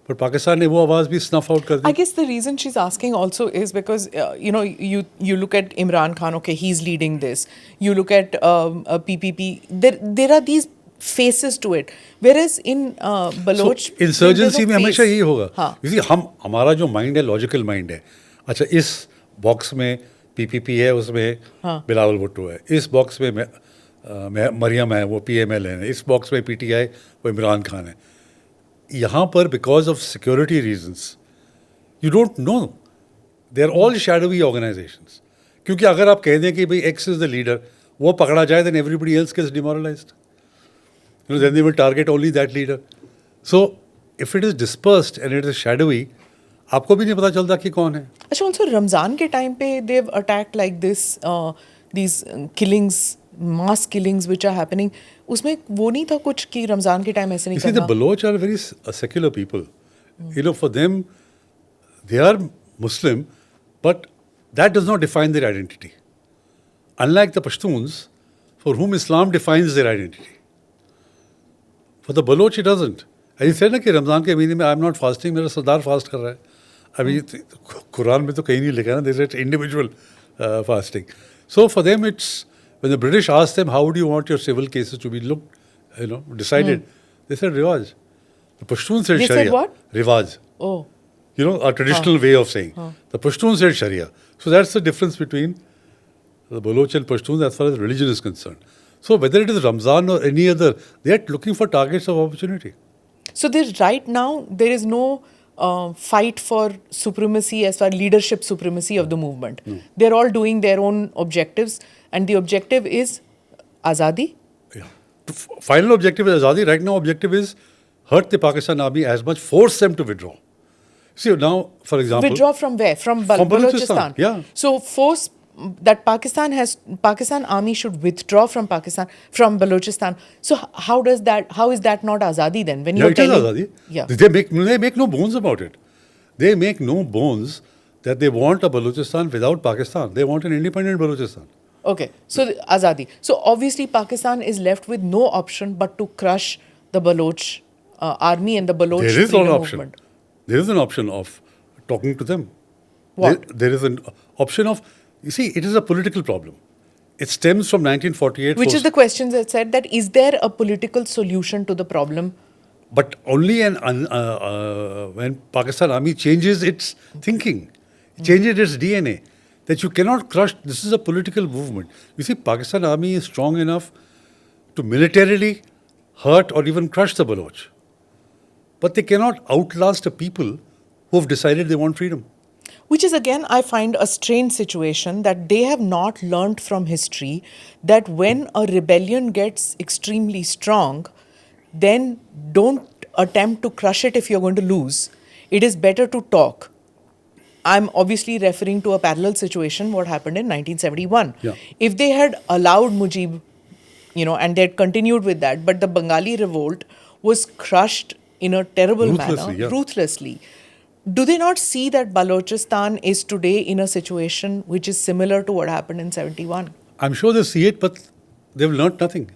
But Pakistan ne wo आवाज भी snuff out कर दी. I guess the reason she's asking also is because, you look at Imran Khan, okay, he's leading this. You look at PPP, there are these faces to it. Whereas in Baloch... So, insurgency में हमेशा यही होगा. हाँ. You see, हमारा जो mind है, logical mind है. अच्छा, इस box में PPP है, उसमें बिलावल भुट्टो है. इस box में मरियम है, वो PML है. इस box में PTI, वो इमरान खान है. यहाँ पर because of security reasons, you don't know. They're all shadowy organizations. क्योंकि अगर आप कह दें कि भाई X is the leader, वो पकड़ा जाए, then everybody else gets demoralized. Then they will target only that leader. So, if it is dispersed and it is shadowy, आपको भी नहीं पता चलता कि कौन है. अच्छा, also Ramzan के time पे they've attacked like this, these killings, mass killings which are happening. उसमें वो नहीं था कुछ कि रमज़ान के टाइम ऐसे नहीं करना. You see, the Baloch are very secular people. For them, they are Muslim, but that does not define their identity. Unlike the Pashtuns, for whom Islam defines their identity. For the Baloch, it doesn't. As you said ना कि रमज़ान के महीने में I am not fasting, मेरा सरदार fast कर रहा है. अभी कुरान में तो कहीं नहीं लिखा ना, they said individual fasting. So for them, it's when the British asked them, how would you want your civil cases to be looked, decided, they said Rivaj. The Pashtun said they Sharia. Said what? Rivaj. Oh. A traditional way of saying. The Pashtun said Sharia. So that's the difference between the Baloch and Pashtuns as far as religion is concerned. So whether it is Ramzan or any other, they are looking for targets of opportunity. So right now, there is no fight for supremacy as far as leadership supremacy of the movement. No. They're all doing their own objectives, and the objective is Azadi? Yeah. Final objective is Azadi. Right now, objective is hurt the Pakistan army as much, force them to withdraw. See, now, for example... Withdraw from where? From Balochistan? Yeah. So force that Pakistan army should withdraw from Balochistan. So how is that not Azadi then? When it is Azadi. Yeah. They make no bones about it. They make no bones that they want a Balochistan without Pakistan. They want an independent Balochistan. Okay, so Azadi. So obviously Pakistan is left with no option but to crush the Baloch army and the Baloch freedom movement. There is an option of talking to them. What? There is an option of... You see, it is a political problem. It stems from 1948. Which is the question that said that is there a political solution to the problem? But only when Pakistan army changes its thinking, changes its DNA, that you cannot crush. This is a political movement. You see, Pakistan army is strong enough to militarily hurt or even crush the Baloch. But they cannot outlast a people who have decided they want freedom. Which is again, I find a strange situation that they have not learnt from history that when a rebellion gets extremely strong, then don't attempt to crush it if you're going to lose. It is better to talk. I'm obviously referring to a parallel situation, what happened in 1971. Yeah. If they had allowed Mujib, and they had continued with that, but the Bengali revolt was crushed in a terrible manner, ruthlessly. Do they not see that Balochistan is today in a situation which is similar to what happened in 71? I'm sure they see it, but they've learnt nothing.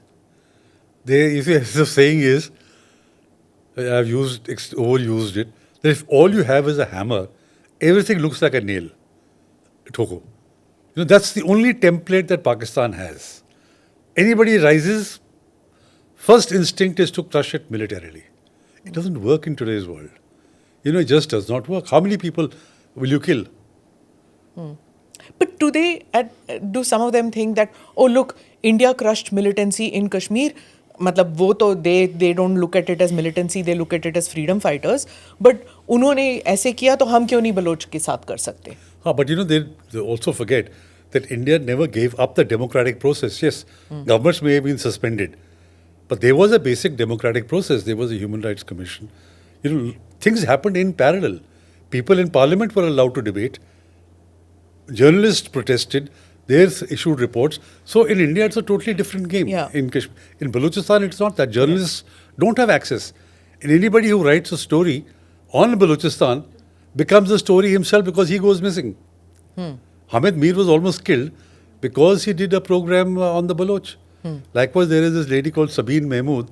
The saying is, I've overused it, that if all you have is a hammer, everything looks like a nail. Thoko. That's the only template that Pakistan has. Anybody rises, first instinct is to crush it militarily. It doesn't work in today's world. It just does not work. How many people will you kill? But do some of them think that, oh look, India crushed militancy in Kashmir? मतलब वो तो they don't look at it as militancy, they look at it as freedom fighters. But उन्होंने ऐसे किया तो हम क्यों नहीं बलोच के साथ कर सकते? But they also forget that India never gave up the democratic process. Yes, governments may have been suspended, but there was a basic democratic process. There was a Human Rights Commission. Things happened in parallel. People in parliament were allowed to debate. Journalists protested. They issued reports. So in India, it's a totally different game. Yeah. In Balochistan, it's not that. Journalists don't have access. And anybody who writes a story on Balochistan becomes a story himself because he goes missing. Hamid Mir was almost killed because he did a program on the Baloch. Likewise, there is this lady called Sabine Mahmood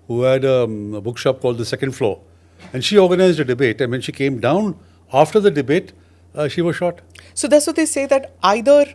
who had a bookshop called The Second Floor. And she organized a debate. And when she came down after the debate, she was shot. So that's what they say, that either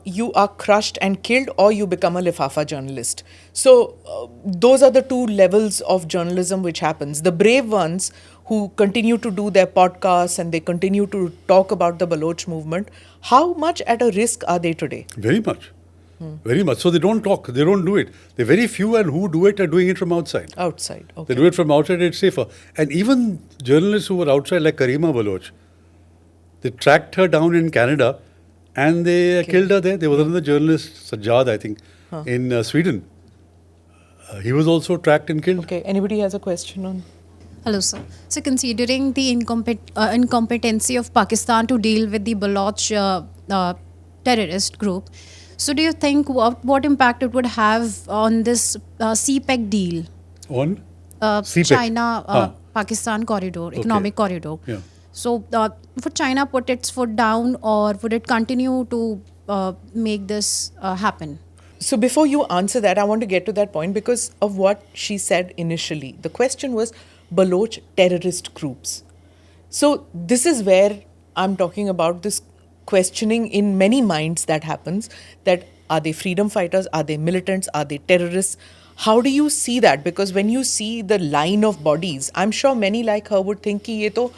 you are crushed and killed or you become a lifafa journalist. So those are the two levels of journalism which happens. The brave ones who continue to do their podcasts and they continue to talk about the Baloch movement, how much at a risk are they today? Very much. Very much. So they don't talk. They don't do it. The very few and who do it are doing it from outside. Outside, okay. They do it from outside, it's safer. And even journalists who were outside, like Karima Baloch, they tracked her down in Canada and they killed her there. There was another journalist, Sajjad, I think, in Sweden. He was also tracked and killed. Okay, anybody has a question on? Hello, sir. So, considering the incompetency of Pakistan to deal with the Baloch terrorist group, so do you think what impact it would have on this CPEC deal? On? CPEC. China-Pakistan corridor, economic corridor. Yeah. So, would China put its foot down or would it continue to make this happen? So before you answer that, I want to get to that point because of what she said initially. The question was Baloch terrorist groups. So this is where I'm talking about this questioning in many minds that happens, that are they freedom fighters, are they militants, are they terrorists? How do you see that? Because when you see the line of bodies, I'm sure many like her would think ki ye to,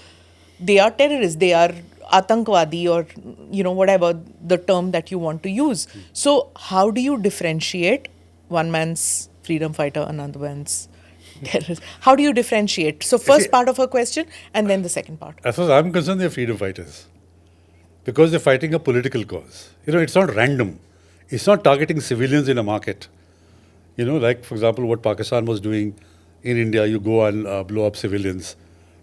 they are terrorists, they are atankvadi, or whatever the term that you want to use. So how do you differentiate one man's freedom fighter, another man's terrorist? How do you differentiate? So first part of her question and then the second part. As far as I'm concerned, they're freedom fighters. Because they're fighting a political cause. It's not random. It's not targeting civilians in a market. Like, for example, what Pakistan was doing in India, you go and blow up civilians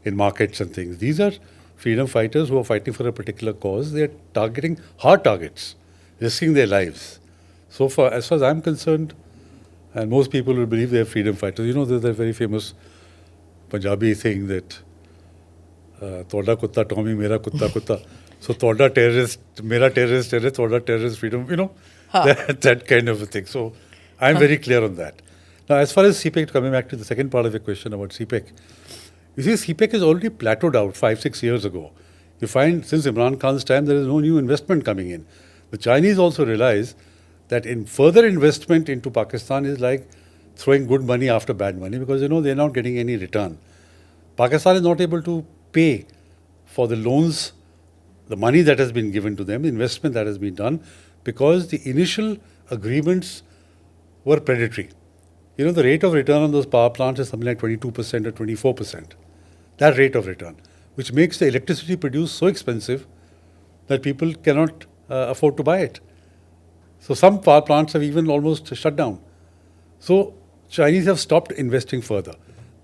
in markets and things. These are freedom fighters who are fighting for a particular cause. They're targeting hard targets, risking their lives. So far, as far as I'm concerned, and most people will believe they're freedom fighters. There's a very famous Punjabi thing that Toda kutta, Tommy, mera kutta, kutta. So Toda terrorist, mera terrorist, Toda terrorist, freedom, that kind of a thing. So I'm very clear on that. Now, as far as CPEC, coming back to the second part of your question about CPEC, you see, CPEC is already plateaued out 5-6 years ago. You find since Imran Khan's time, there is no new investment coming in. The Chinese also realize that in further investment into Pakistan is like throwing good money after bad money because, they're not getting any return. Pakistan is not able to pay for the loans, the money that has been given to them, the investment that has been done, because the initial agreements were predatory. The rate of return on those power plants is something like 22% or 24%. That rate of return, which makes the electricity produced so expensive that people cannot afford to buy it. So some power plants have even almost shut down. So Chinese have stopped investing further.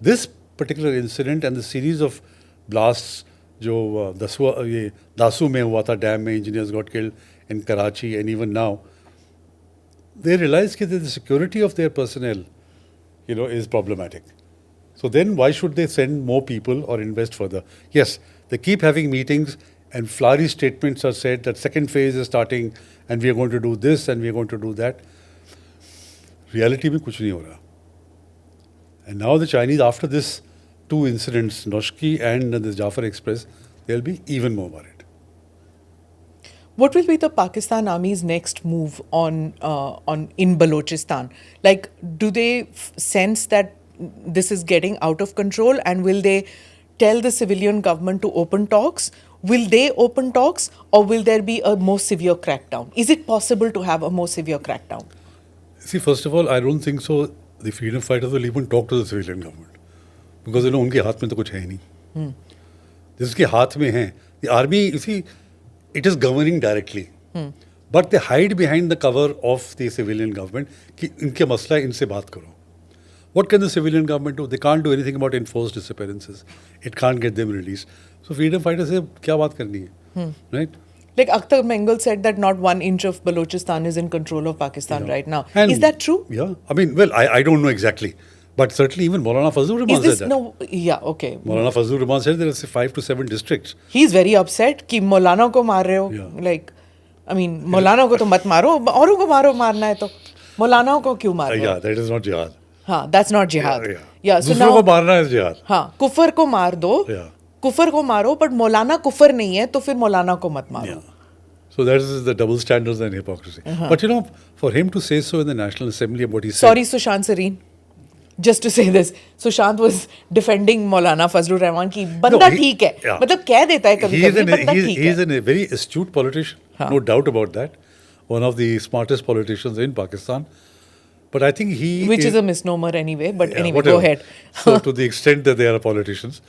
This particular incident and the series of blasts, जो दासू में हुआ था, dam में engineers got killed in Karachi, and even now, they realize that the security of their personnel, is problematic. So then why should they send more people or invest further? Yes, they keep having meetings and flowery statements are said that second phase is starting and we are going to do this and we are going to do that. Reality में कुछ नहीं हो रहा. And now the Chinese, after this two incidents, Noshki and the Jafar Express, they'll be even more worried. What will be the Pakistan Army's next move on in Balochistan? Like, do they sense that this is getting out of control, and will they tell the civilian government to open talks? Will they open talks, or will there be a more severe crackdown? Is it possible to have a more severe crackdown? See, first of all, I don't think so. The freedom fighters will even talk to the civilian government because उनके हाथ में तो कुछ है नहीं. जिसके हाथ में है, the army, you see, it is governing directly, but they hide behind the cover of the civilian government कि इनके मसला है, इनसे बात करो. What can the civilian government do? They can't do anything about enforced disappearances. It can't get them released. So freedom fighters से क्या बात करनी है, right? Like Akhtar Mengal said that not 1 inch of Balochistan is in control of Pakistan right now. And is that true? Yeah. I mean, well, I don't know exactly. But certainly even Maulana Fazlur Rahman Is this said that. no? Yeah, okay. Maulana Fazlur Rahman said there are 5 to 7 districts. He's very upset कि मौलाना को मार रहे हो. Yeah. Like, I mean, मौलाना को तो मत मारो, औरों को मारो, मारना है तो मौलाना को क्यों मार रहे हो? Yeah, that is not jihad. हाँ, that's not jihad. Yeah, so दूसरों now को मारना है jihad. हाँ, कुफर को मार दो. Yeah. कुफर को मारो, but मौलाना कुफर नहीं है, तो फिर मौलाना को मत मारो. Yeah. So that is the double standards and hypocrisy. But you know, for him to say so in the National Assembly about what he said. Sorry, Sushant Sareen. Just to say this, Sushant was defending Maulana Fazlur Rahman की बंदा ठीक है. Yeah. मतलब कह देता है कभी-कभी बंदा ठीक है. He is a very astute politician, no doubt about that. One of the smartest politicians in Pakistan. But I think he Which is a misnomer anyway, but anyway, whatever. go ahead. So to the extent that they are politicians.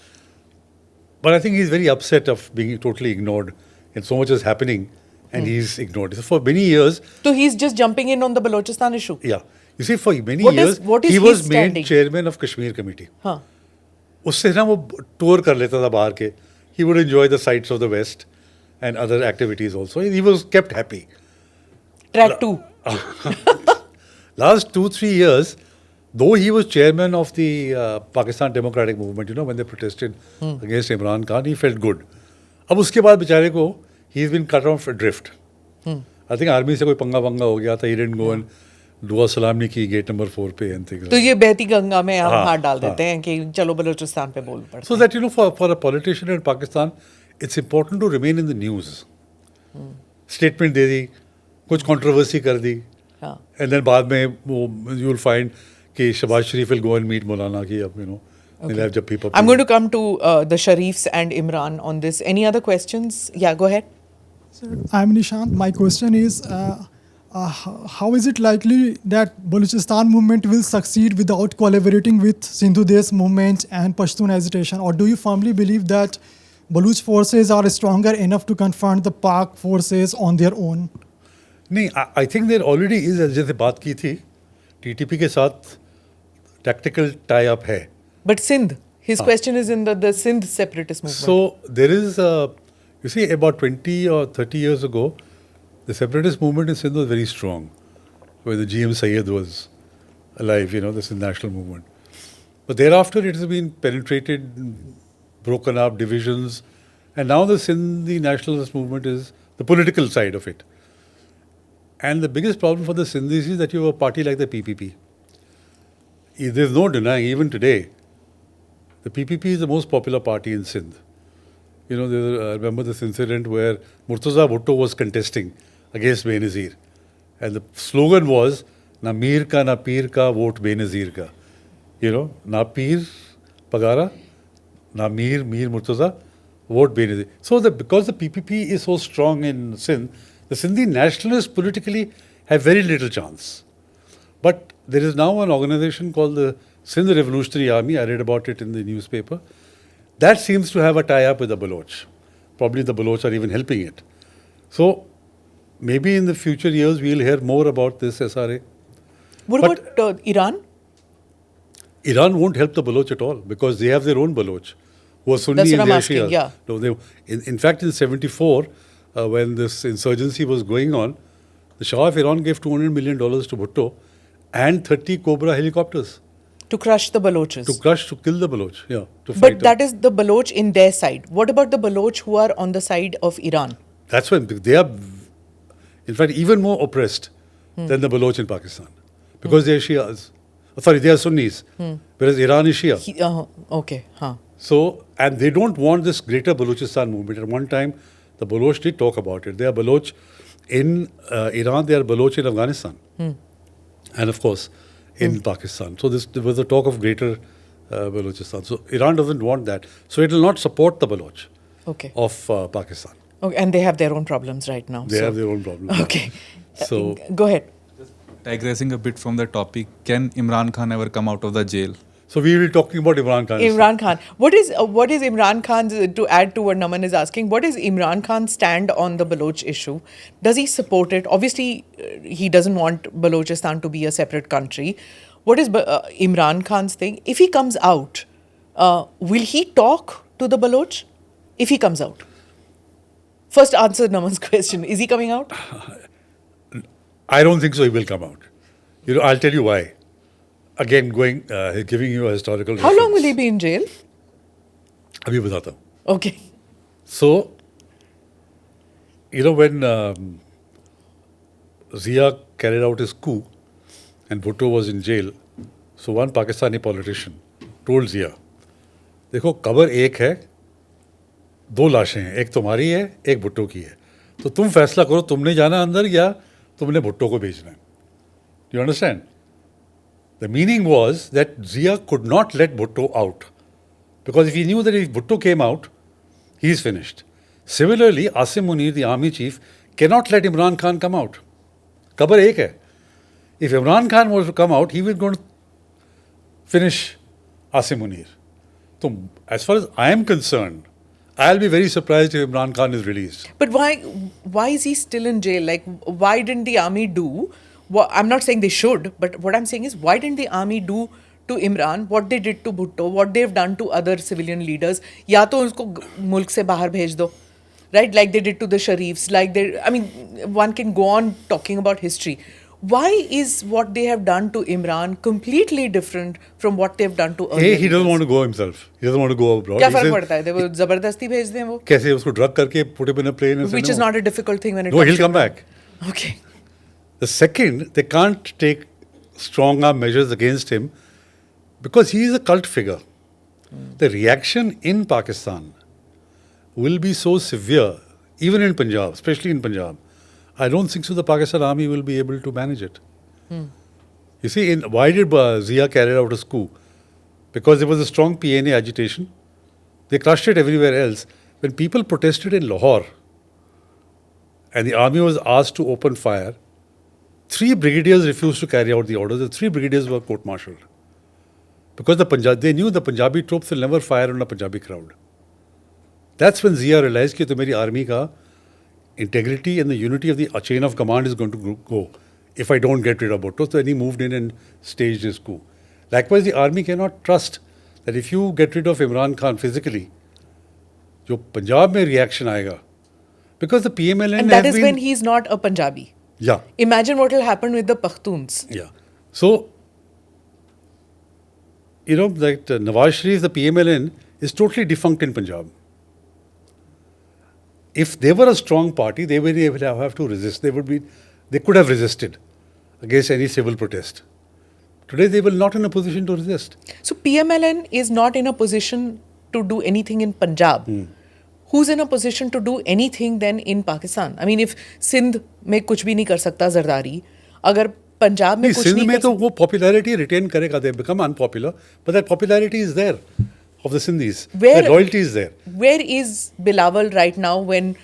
But I think he's very upset of being totally ignored. And so much is happening and he's ignored. So for many years... So he's just jumping in on the Balochistan issue? Yeah. You see, for many What years, is he his was standing? made chairman of Kashmir Committee. हाँ. उससे ना वो tour कर लेता था बाहर के. He would enjoy the sights of the West and other activities also. He was kept happy. Track 2. Last 2-3 years, though he was chairman of the Pakistan Democratic Movement, you know, when they protested against Imran Khan, he felt good. अब उसके बाद बेचारे को he's been cut off adrift. I think army से कोई पंगा हो गया था. He didn't go and दुआ सलाम नहीं की गेट नंबर 4 पे and things. तो ये बहती गंगा में हम हाँ, हाथ डाल देते हैं कि चलो बलूचिस्तान पे बोल पड़ते हैं. So that, you know, for a politician in Pakistan, it's important to remain in the news. Statement दे दी, कुछ controversy कर दी, हाँ. and then बाद में वो you'll find कि Shahbaz Sharif will go and meet Maulana की, you know, they'll have जब people. I'm going to come to the Sharifs and Imran on this. Any other questions? Yeah, go ahead. Sir, I'm Nishant. My question is, how is it likely that Balochistan movement will succeed without collaborating with Sindhu Des movement and Pashtun agitation? Or do you firmly believe that Baloch forces are stronger enough to confront the Pak forces on their own? नहीं, I think there already is, जैसे बात की थी, TTP के साथ tactical tie-up है. But Sindh, his question is in the Sindh separatist movement. So there is, you see, about 20 or 30 years ago, the separatist movement in Sindh was very strong, where the GM Sayyid was alive, you know, the Sindh national movement. But thereafter it has been penetrated, broken up, divisions, and now the Sindhi nationalist movement is the political side of it. And the biggest problem for the Sindhis is that you have a party like the PPP. There's no denying, even today, the PPP is the most popular party in Sindh. You know, I remember this incident where Murtaza Bhutto was contesting against Benazir. And the slogan was, na Mir ka, na Peer ka, vote Benazir ka. You know, na Peer, Pagara, na Mir Murtaza, vote Benazir. So because the PPP is so strong in Sindh, the Sindhi nationalists politically have very little chance. But there is now an organization called the Sindh Revolutionary Army. I read about it in the newspaper. That seems to have a tie-up with the Baloch. Probably the Baloch are even helping it. So maybe in the future years we'll hear more about this SRA. What about Iran? Iran won't help the Baloch at all because they have their own Baloch who are Sunni That's what and I'm they are asking, Shia. yeah. No, in fact, in 74, when this insurgency was going on, the Shah of Iran gave $200 million to Bhutto and 30 Cobra helicopters. To crush the Balochs. To kill the Baloch, yeah. To fight But that them. is the Baloch in their side. What about the Baloch who are on the side of Iran? That's when they are, in fact, even more oppressed than the Baloch in Pakistan. Because they are Shias. Sorry, they are Sunnis. Whereas Iran is Shia. Okay, huh. So, and they don't want this greater Balochistan movement. At one time, The Baloch did talk about it. They are Baloch in Iran, they are Baloch in Afghanistan. And of course, in Pakistan. So there was a talk of greater Balochistan. So Iran doesn't want that. So it will not support the Baloch of Pakistan. Okay, and they have their own problems right now. They have their own problems. Okay. So Go ahead. Digressing a bit from the topic, can Imran Khan ever come out of the jail? So we will be talking about Imran Khan. Imran Khan. What is Imran Khan's, to add to what Naman is asking, what is Imran Khan's stand on the Baloch issue? Does he support it? Obviously, he doesn't want Balochistan to be a separate country. What is Imran Khan's thing? If he comes out, will he talk to the Baloch? If he comes out. First answer Naman's question. Is he coming out? I don't think so he will come out. I'll tell you why. Again, giving you a historical How long will he be in jail? Abhi batata hu. Okay. So, when Zia carried out his coup and Bhutto was in jail, so one Pakistani politician told Zia, देखो कब्र एक है, दो लाशें हैं, एक तुम्हारी है, एक भुट्टो की है, तो तुम फैसला करो तुमने जाना अंदर या तुमने भुट्टो को भेजना है. Do you understand? The meaning was that Zia could not let Bhutto out because if he knew that if Bhutto came out, he is finished. Similarly, Asim Munir, the army chief, cannot let Imran Khan come out. Kabar ek hai. If Imran Khan was to come out, he was going to finish Asim Munir. So, as far as I am concerned, I'll be very surprised if Imran Khan is released. But why is he still in jail? Like, why didn't the army do... I'm not saying they should, but what I'm saying is, why didn't the army do to Imran what they did to Bhutto, what they've done to other civilian leaders? Ya to usko mulk se bahar bhej do. Right? Like they did to the Sharifs. One can go on talking about history. Why is what they have done to Imran completely different from what they've done to others? He doesn't want to go himself. He doesn't want to go abroad. क्या फर्क पड़ता है? वो जबरदस्ती भेज दें वो? कैसे उसको drug करके put him in a plane? Which is not a difficult thing when it No, comes he'll to come back. Okay. The second, they can't take strong arm measures against him because he is a cult figure. The reaction in Pakistan will be so severe, even in Punjab, especially in Punjab. I don't think so the Pakistan army will be able to manage it. You see, why did Zia carry out his coup? Because there was a strong PNA agitation. They crushed it everywhere else. When people protested in Lahore and the army was asked to open fire, 3 brigadiers refused to carry out the orders. The 3 brigadiers were court-martialed. Because they knew the Punjabi troops will never fire on a Punjabi crowd. That's when Zia realized that my army ka integrity and the unity of the chain of command is going to go if I don't get rid of Bhutto. So then he moved in and staged his coup. Likewise, the army cannot trust that if you get rid of Imran Khan physically, jo Punjab mein reaction aayega. Because the PMLN and that is when he's not a Punjabi. Yeah. Imagine what will happen with the Pashtuns. Yeah. So, Nawaz Sharif, the PMLN, is totally defunct in Punjab. If they were a strong party, they would have to resist. They could have resisted against any civil protest. Today, they were not in a position to resist. So, PMLN is not in a position to do anything in Punjab. Who's in a position to do anything then in Pakistan? I mean, if Sindh में कुछ भी नहीं कर सकता Zardari, अगर पंजाब में कुछ नहीं कर सकता, तो वो popularity retain करेगा. They become unpopular, but that popularity is there of the Sindhis. That loyalty is there. Where is Bilawal right now when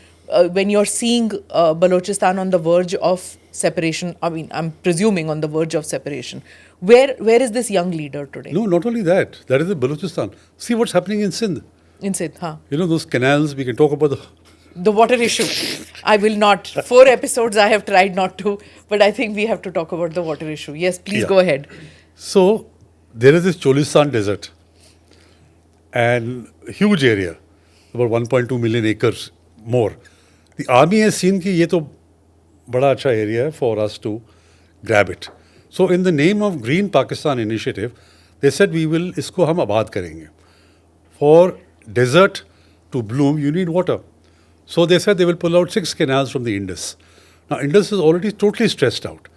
you're seeing Balochistan on the verge of separation? I mean, I'm presuming on the verge of separation. Where is this young leader today? No, not only that. That is the Balochistan. See what's happening in Sindh. In Sindh, huh? Those canals, we can talk about the water issue. I will not. 4 episodes I have tried not to, but I think we have to talk about the water issue. Yes, please go ahead. So, there is this Cholistan desert and a huge area, about 1.2 million acres more. The army has seen that this is a very good area for us to grab it. So, in the name of Green Pakistan Initiative, they said we will isko hum abad karenge. For desert to bloom, you need water. So they said they will pull out 6 canals from the Indus. Now, Indus is already totally stressed out.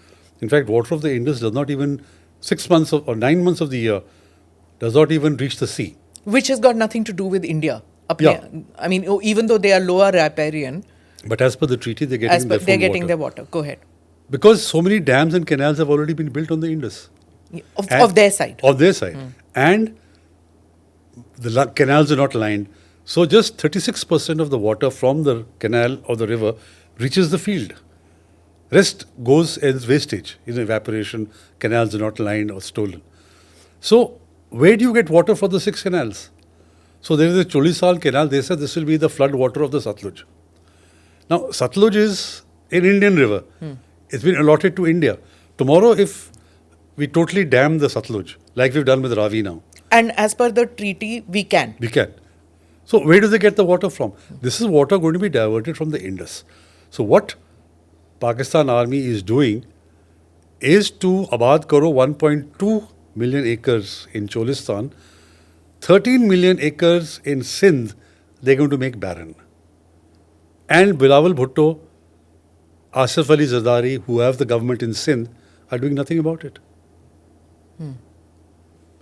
In fact, water of the Indus does not even 6 months or 9 months of the year does not even reach the sea. Which has got nothing to do with India. Yeah. I mean, even though they are lower riparian, But as per the treaty, they're getting their full they're getting water. their water. Go ahead. Because so many dams and canals have already been built on the Indus. Of their side. Of their side. And the canals are not lined. So just 36% of the water from the canal or the river reaches the field. Rest goes as wastage, evaporation, canals are not lined or stolen. So where do you get water for the 6 canals? So there is a Cholisal canal, they said this will be the flood water of the Satluj. Now Satluj is an Indian river. It's been allotted to India. Tomorrow if we totally dam the Satluj, like we've done with Ravi now. And as per the treaty, we can. We can. So where do they get the water from? This is water going to be diverted from the Indus. So what Pakistan army is doing is to abad karo 1.2 million acres in Cholistan, 13 million acres in Sindh, they're going to make barren. And Bilawal Bhutto, Asif Ali Zardari, who have the government in Sindh, are doing nothing about it.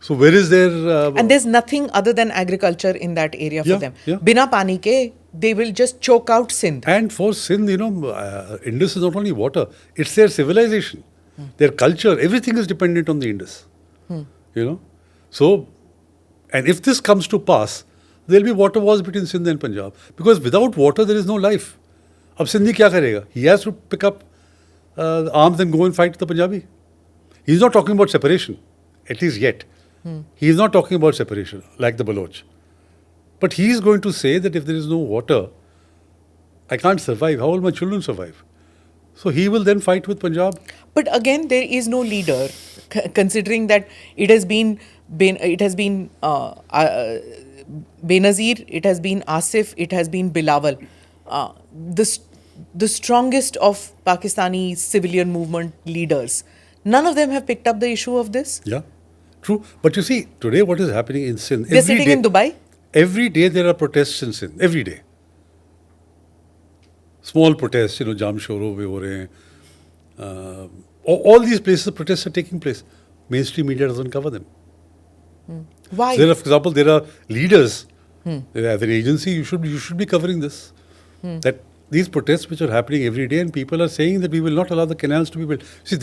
So where is their... And there's nothing other than agriculture in that area for them. Yeah. Bina pani ke, they will just choke out Sindh. And for Sindh, Indus is not only water, it's their civilization, their culture, everything is dependent on the Indus. So, and if this comes to pass, there'll be water wars between Sindh and Punjab. Because without water, there is no life. Ab Sindhi kya karega? He has to pick up arms and go and fight the Punjabi. He's not talking about separation, at least yet. He is not talking about separation, like the Baloch. But he is going to say that if there is no water, I can't survive. How will my children survive? So he will then fight with Punjab. But again, there is no leader, considering that it has been Benazir, it has been Asif, it has been Bilawal. The strongest of Pakistani civilian movement leaders. None of them have picked up the issue of this. Yeah, true. But you see, today what is happening in Sindh? They're sitting in Dubai. Every day there are protests in Sindh. Every day. Small protests, Jamshoro mein ho rahe hain. All these places, protests are taking place. Mainstream media doesn't cover them. Why? So, for example, there are leaders. As an agency, you should be covering this. That these protests which are happening every day, and people are saying that we will not allow the canals to be built. See,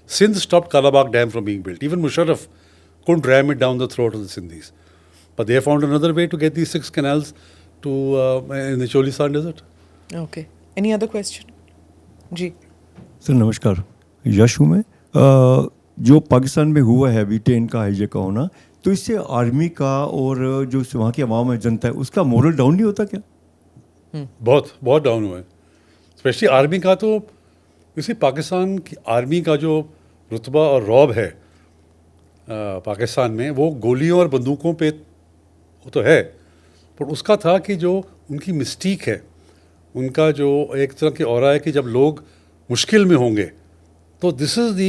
Sindh stopped Kalabagh Dam from being built. Even Musharraf couldn't ram it down the throat of the Sindhis. But they have found another way to get these 6 canals to in the Cholistan desert. Okay. Any other question? Ji. Sir नमस्कार, यश हूँ मैं। जो पाकिस्तान में हुआ है अभी train का hijack का होना, तो इससे आर्मी का और जो वहाँ की आवाम है, जनता है, उसका मोरल डाउन नहीं होता क्या? बहुत डाउन हुआ है। स्पेशली आर्मी का तो इसी पाकिस्तान की आर्मी का जो रुतबा और रौब है पाकिस्तान में, वो गोलियों और बंदूकों पे वो तो है, पर उसका था कि जो उनकी मिस्टीक है, उनका जो एक तरह की ऑरा है कि जब लोग मुश्किल में होंगे तो this is the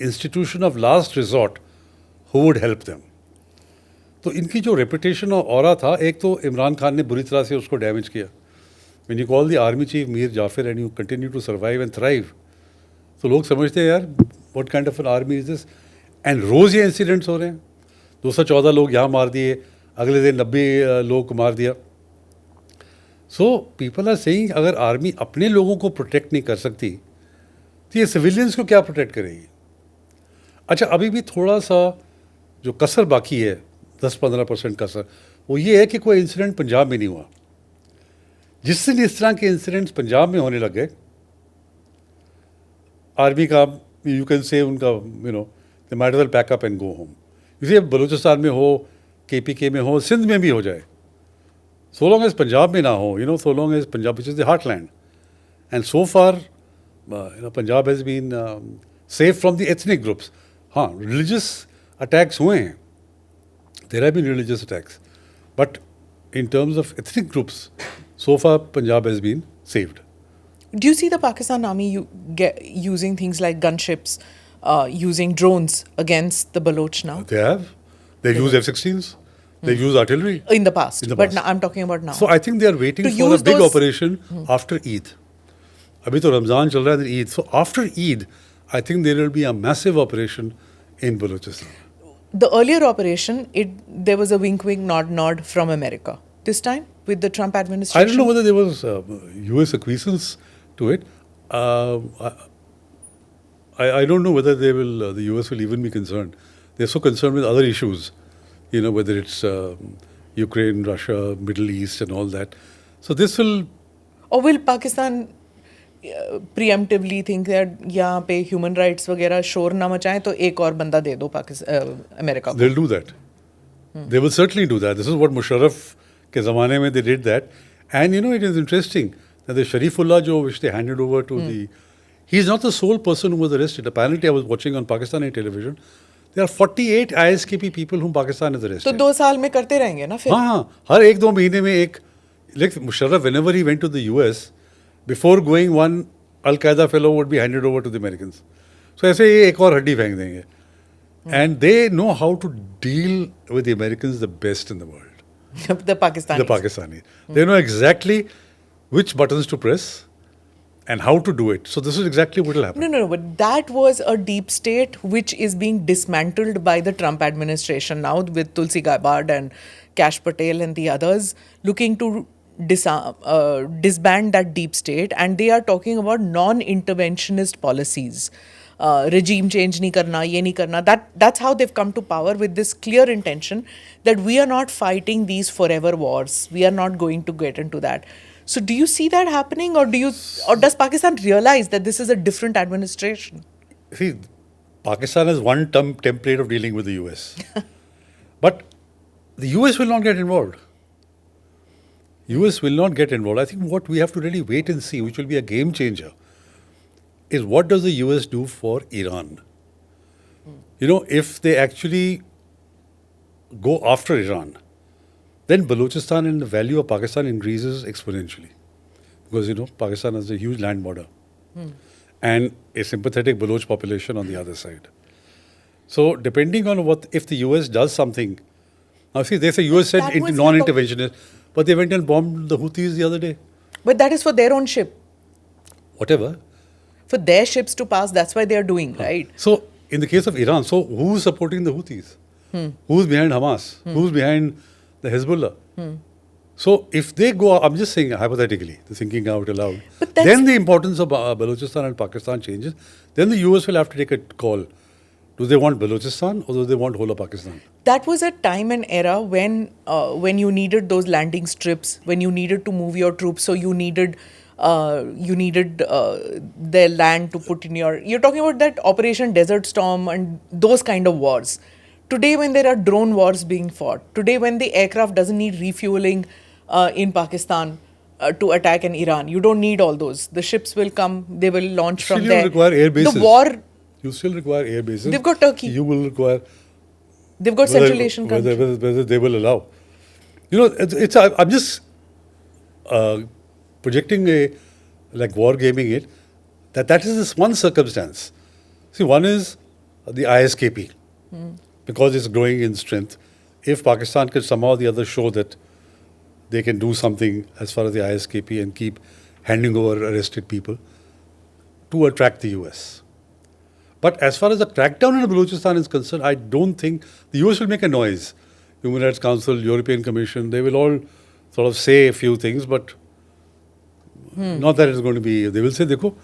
institution of last resort who would help them. तो इनकी जो रेपुटेशन और ऑरा था, एक तो इमरान खान ने बुरी तरह से उसको डैमेज किया। When you call the army chief Mir Jafar and you continue to survive and thrive, तो लोग समझते हैं यार what kind of an army is this. And रोज़ ये इंसिडेंट्स हो रहे हैं, 214 लोग यहाँ मार दिए, अगले दिन 90 लोग को मार दिया। सो पीपल आर सेइंग अगर आर्मी अपने लोगों को प्रोटेक्ट नहीं कर सकती तो ये सिविलियंस को क्या प्रोटेक्ट करेगी। अच्छा, अभी भी थोड़ा सा जो कसर बाकी है, 10-15% कसर, वो ये है कि कोई इंसिडेंट पंजाब में नहीं हुआ। जिस दिन इस तरह के इंसिडेंट्स पंजाब में होने लग गए, आर्मी का यू कैन से उनका they might as well pack up and go home. इसे बलूचिस्तान में हो, KPK में हो, सिंध में भी हो जाए, so long as पंजाब में ना हो, so long as Punjab, which is the heartland, and so far Punjab has been safe from the ethnic groups. हाँ, religious attacks हुए हैं, there have been religious attacks, but in terms of ethnic groups, so far Punjab has been saved. Do you see the Pakistan army using things like gunships, using drones against the Baloch now? They have. They use F-16s. They use artillery. In the past. But now, I'm talking about now. So I think they are waiting for a big operation after Eid. Abhi to Ramzan chal raha hai, Eid. So after Eid, I think there will be a massive operation in Balochistan. The earlier operation, there was a wink, wink, nod, nod from America. This time? with the Trump administration? I don't know whether there was US acquiescence to it. I don't know whether they will. The US will even be concerned. They're so concerned with other issues, whether it's Ukraine, Russia, Middle East, and all that. So this will. Or will Pakistan preemptively think that यहाँ पे human rights वगैरह शोर ना मचाएं तो एक और बंदा दे दो अमेरिका को? They'll do that. They will certainly do that. This is what Musharraf के ज़माने में they did that. And it is interesting that the Sharifullah which they handed over to he is not the sole person who was arrested. Apparently I was watching on Pakistani television. There are 48 ISKP people whom Pakistan has arrested. तो 2 साल में करते रहेंगे ना फिर? हाँ, हर 1-2 महीने में एक. Like Musharraf, whenever he went to the US, before going, one Al-Qaeda fellow would be handed over to the Americans. So ऐसे ये एक और हड्डी फेंक देंगे. And they know how to deal with the Americans the best in the world. The Pakistanis. The Pakistanis. They know exactly which buttons to press and how to do it. So this is exactly what will happen. No, but that was a deep state which is being dismantled by the Trump administration now with Tulsi Gabbard and Kash Patel and the others looking to disband that deep state, and they are talking about non-interventionist policies. Regime change nahi karna, ye nahi karna. That's how they've come to power, with this clear intention that we are not fighting these forever wars. We are not going to get into that. So do you see that happening, or does Pakistan realize that this is a different administration? See, Pakistan has one template of dealing with the US. But the US will not get involved. US will not get involved. I think what we have to really wait and see, which will be a game changer, is what does the US do for Iran? If they actually go after Iran, then Balochistan and the value of Pakistan increases exponentially. Because, Pakistan has a huge land border and a sympathetic Baloch population on the other side. So, depending on if the US does something, now see, they say US said non-interventionist, but they went and bombed the Houthis the other day. But that is for their own ship. Whatever. For their ships to pass, that's why they are doing, right? So, in the case of Iran, so who's supporting the Houthis? Who's behind Hamas? Who's behind the Hezbollah? So, if they go, I'm just saying hypothetically, the thinking out aloud, then the importance of Balochistan and Pakistan changes. Then the US will have to take a call. Do they want Balochistan or do they want whole of Pakistan? That was a time and era when you needed those landing strips, when you needed to move your troops, so you needed their land to put in your... You're talking about that Operation Desert Storm and those kind of wars. Today, when there are drone wars being fought, today when the aircraft doesn't need refueling in Pakistan to attack in Iran, you don't need all those. The ships will come, they will launch from there. You require air bases. The war... You still require air bases. They've got Turkey. You will require... They've got Central Asian countries. Whether they will allow. I'm just projecting war gaming it, that is this one circumstance. See, one is the ISKP, because it's growing in strength. If Pakistan could somehow or the other show that they can do something as far as the ISKP and keep handing over arrested people to attract the US. But as far as the crackdown in Balochistan is concerned, I don't think the US will make a noise. Human Rights Council, European Commission, they will all sort of say a few things, but not that it's going to be... They will say, देखो,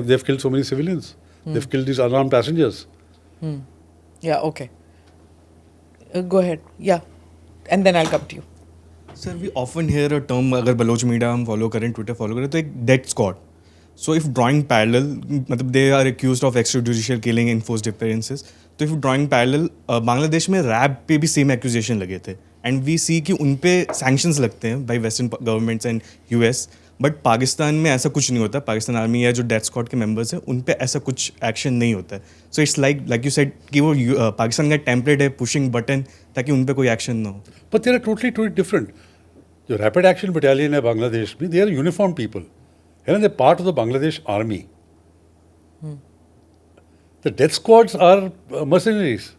they've killed so many civilians. They've killed these unarmed passengers. Yeah, okay. Go ahead. Yeah. And then I'll come to you. Sir, we often hear a term, अगर Baloch media हम follow करें, Twitter follow करें, तो एक death squad. So if drawing parallel, they are accused of extrajudicial killing, enforced disappearances. So if drawing parallel, Bangladesh में RAB पे भी same accusation लगे थे. And we see कि उन पे sanctions लगते हैं by Western governments and US. But Pakistan में ऐसा कुछ नहीं होता. पाकिस्तान आर्मी या जो डेथ स्क्वाड के मेंबर्स हैं उन पे ऐसा कुछ एक्शन नहीं होता है. So it's like you said कि वो पाकिस्तान का टेम्पलेट है पुशिंग बटन ताकि उन पे कोई एक्शन ना हो. But they are totally different. जो रैपिड एक्शन बटालियन है बांग्लादेश में, they are uniform people, and they're part of the Bangladesh army. The death squads are mercenaries.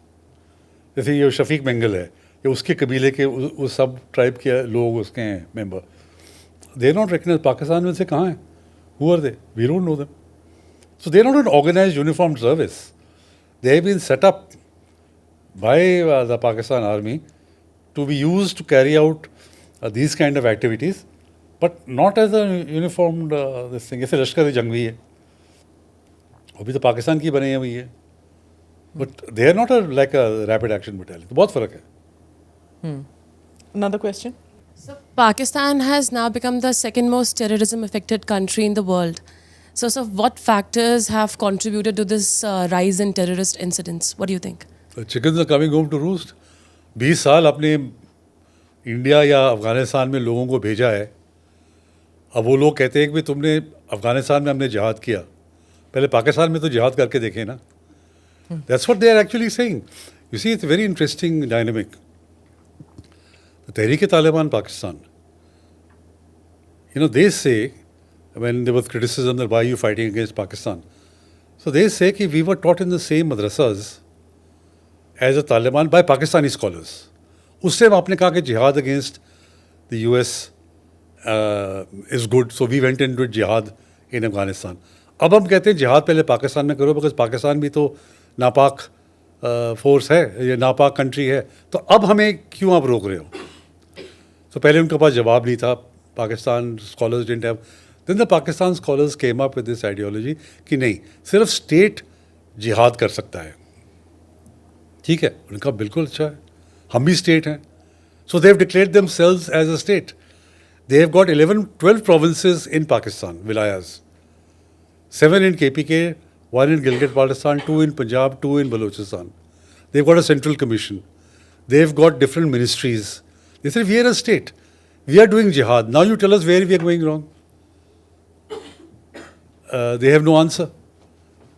जैसे ये शफीक मंगल है, ये उसके कबीले के उस सब ट्राइब के लोग उसके हैं member. They are not recognized. Pakistan में से कहाँ हैं? Who are they? We don't know them. So they are not an organized uniformed service. They have been set up by the Pakistan army to be used to carry out these kind of activities, but not as a uniformed this thing. जैसे लश्कर जंग भी है, अभी तो पाकिस्तान की बनी हुई है, but they are not like a rapid action battalion. तो बहुत फर्क है. Another question? So Pakistan has now become the second most terrorism affected country in the world. So what factors have contributed to this rise in terrorist incidents? What do you think? The chickens are coming home to roost. 20 साल अपने India या अफगानिस्तान में लोगों को भेजा है. अब वो लोग कहते हैं कि तुमने अफगानिस्तान में हमने जिहाद किया, पहले पाकिस्तान में तो जिहाद करके देखें ना. That's what they are actually saying. You see, it's a very interesting dynamic. The Tehreek-e-Taliban Pakistan, they say, when there was criticism that why are you fighting against Pakistan, so they say that we were taught in the same madrasas as the Taliban by Pakistani scholars. उस time आपने कहा कि jihad against the US is good, so we went into jihad in Afghanistan. अब हम कहते हैं jihad पहले पाकिस्तान में करो, because पाकिस्तान भी तो नापाक फोर्स है, ये नापाक कंट्री है, तो अब हमें क्यों आप रोक रहे हो? तो पहले उनके पास जवाब नहीं था. Pakistan scholars didn't have. Then the Pakistan scholars came up with this ideology कि नहीं, सिर्फ स्टेट जिहाद कर सकता है. ठीक है, उनका बिल्कुल अच्छा है, हम भी स्टेट हैं. So they have declared themselves as a state. They have got 11-12 provinces in Pakistan, विलायाज, 7 in KPK, 1 in Gilgit-Balochistan, 2 in Punjab, 2 in Balochistan. They've got a central commission. They've got different ministries. They said, we are a state. We are doing jihad. Now you tell us where we are going wrong. They have no answer.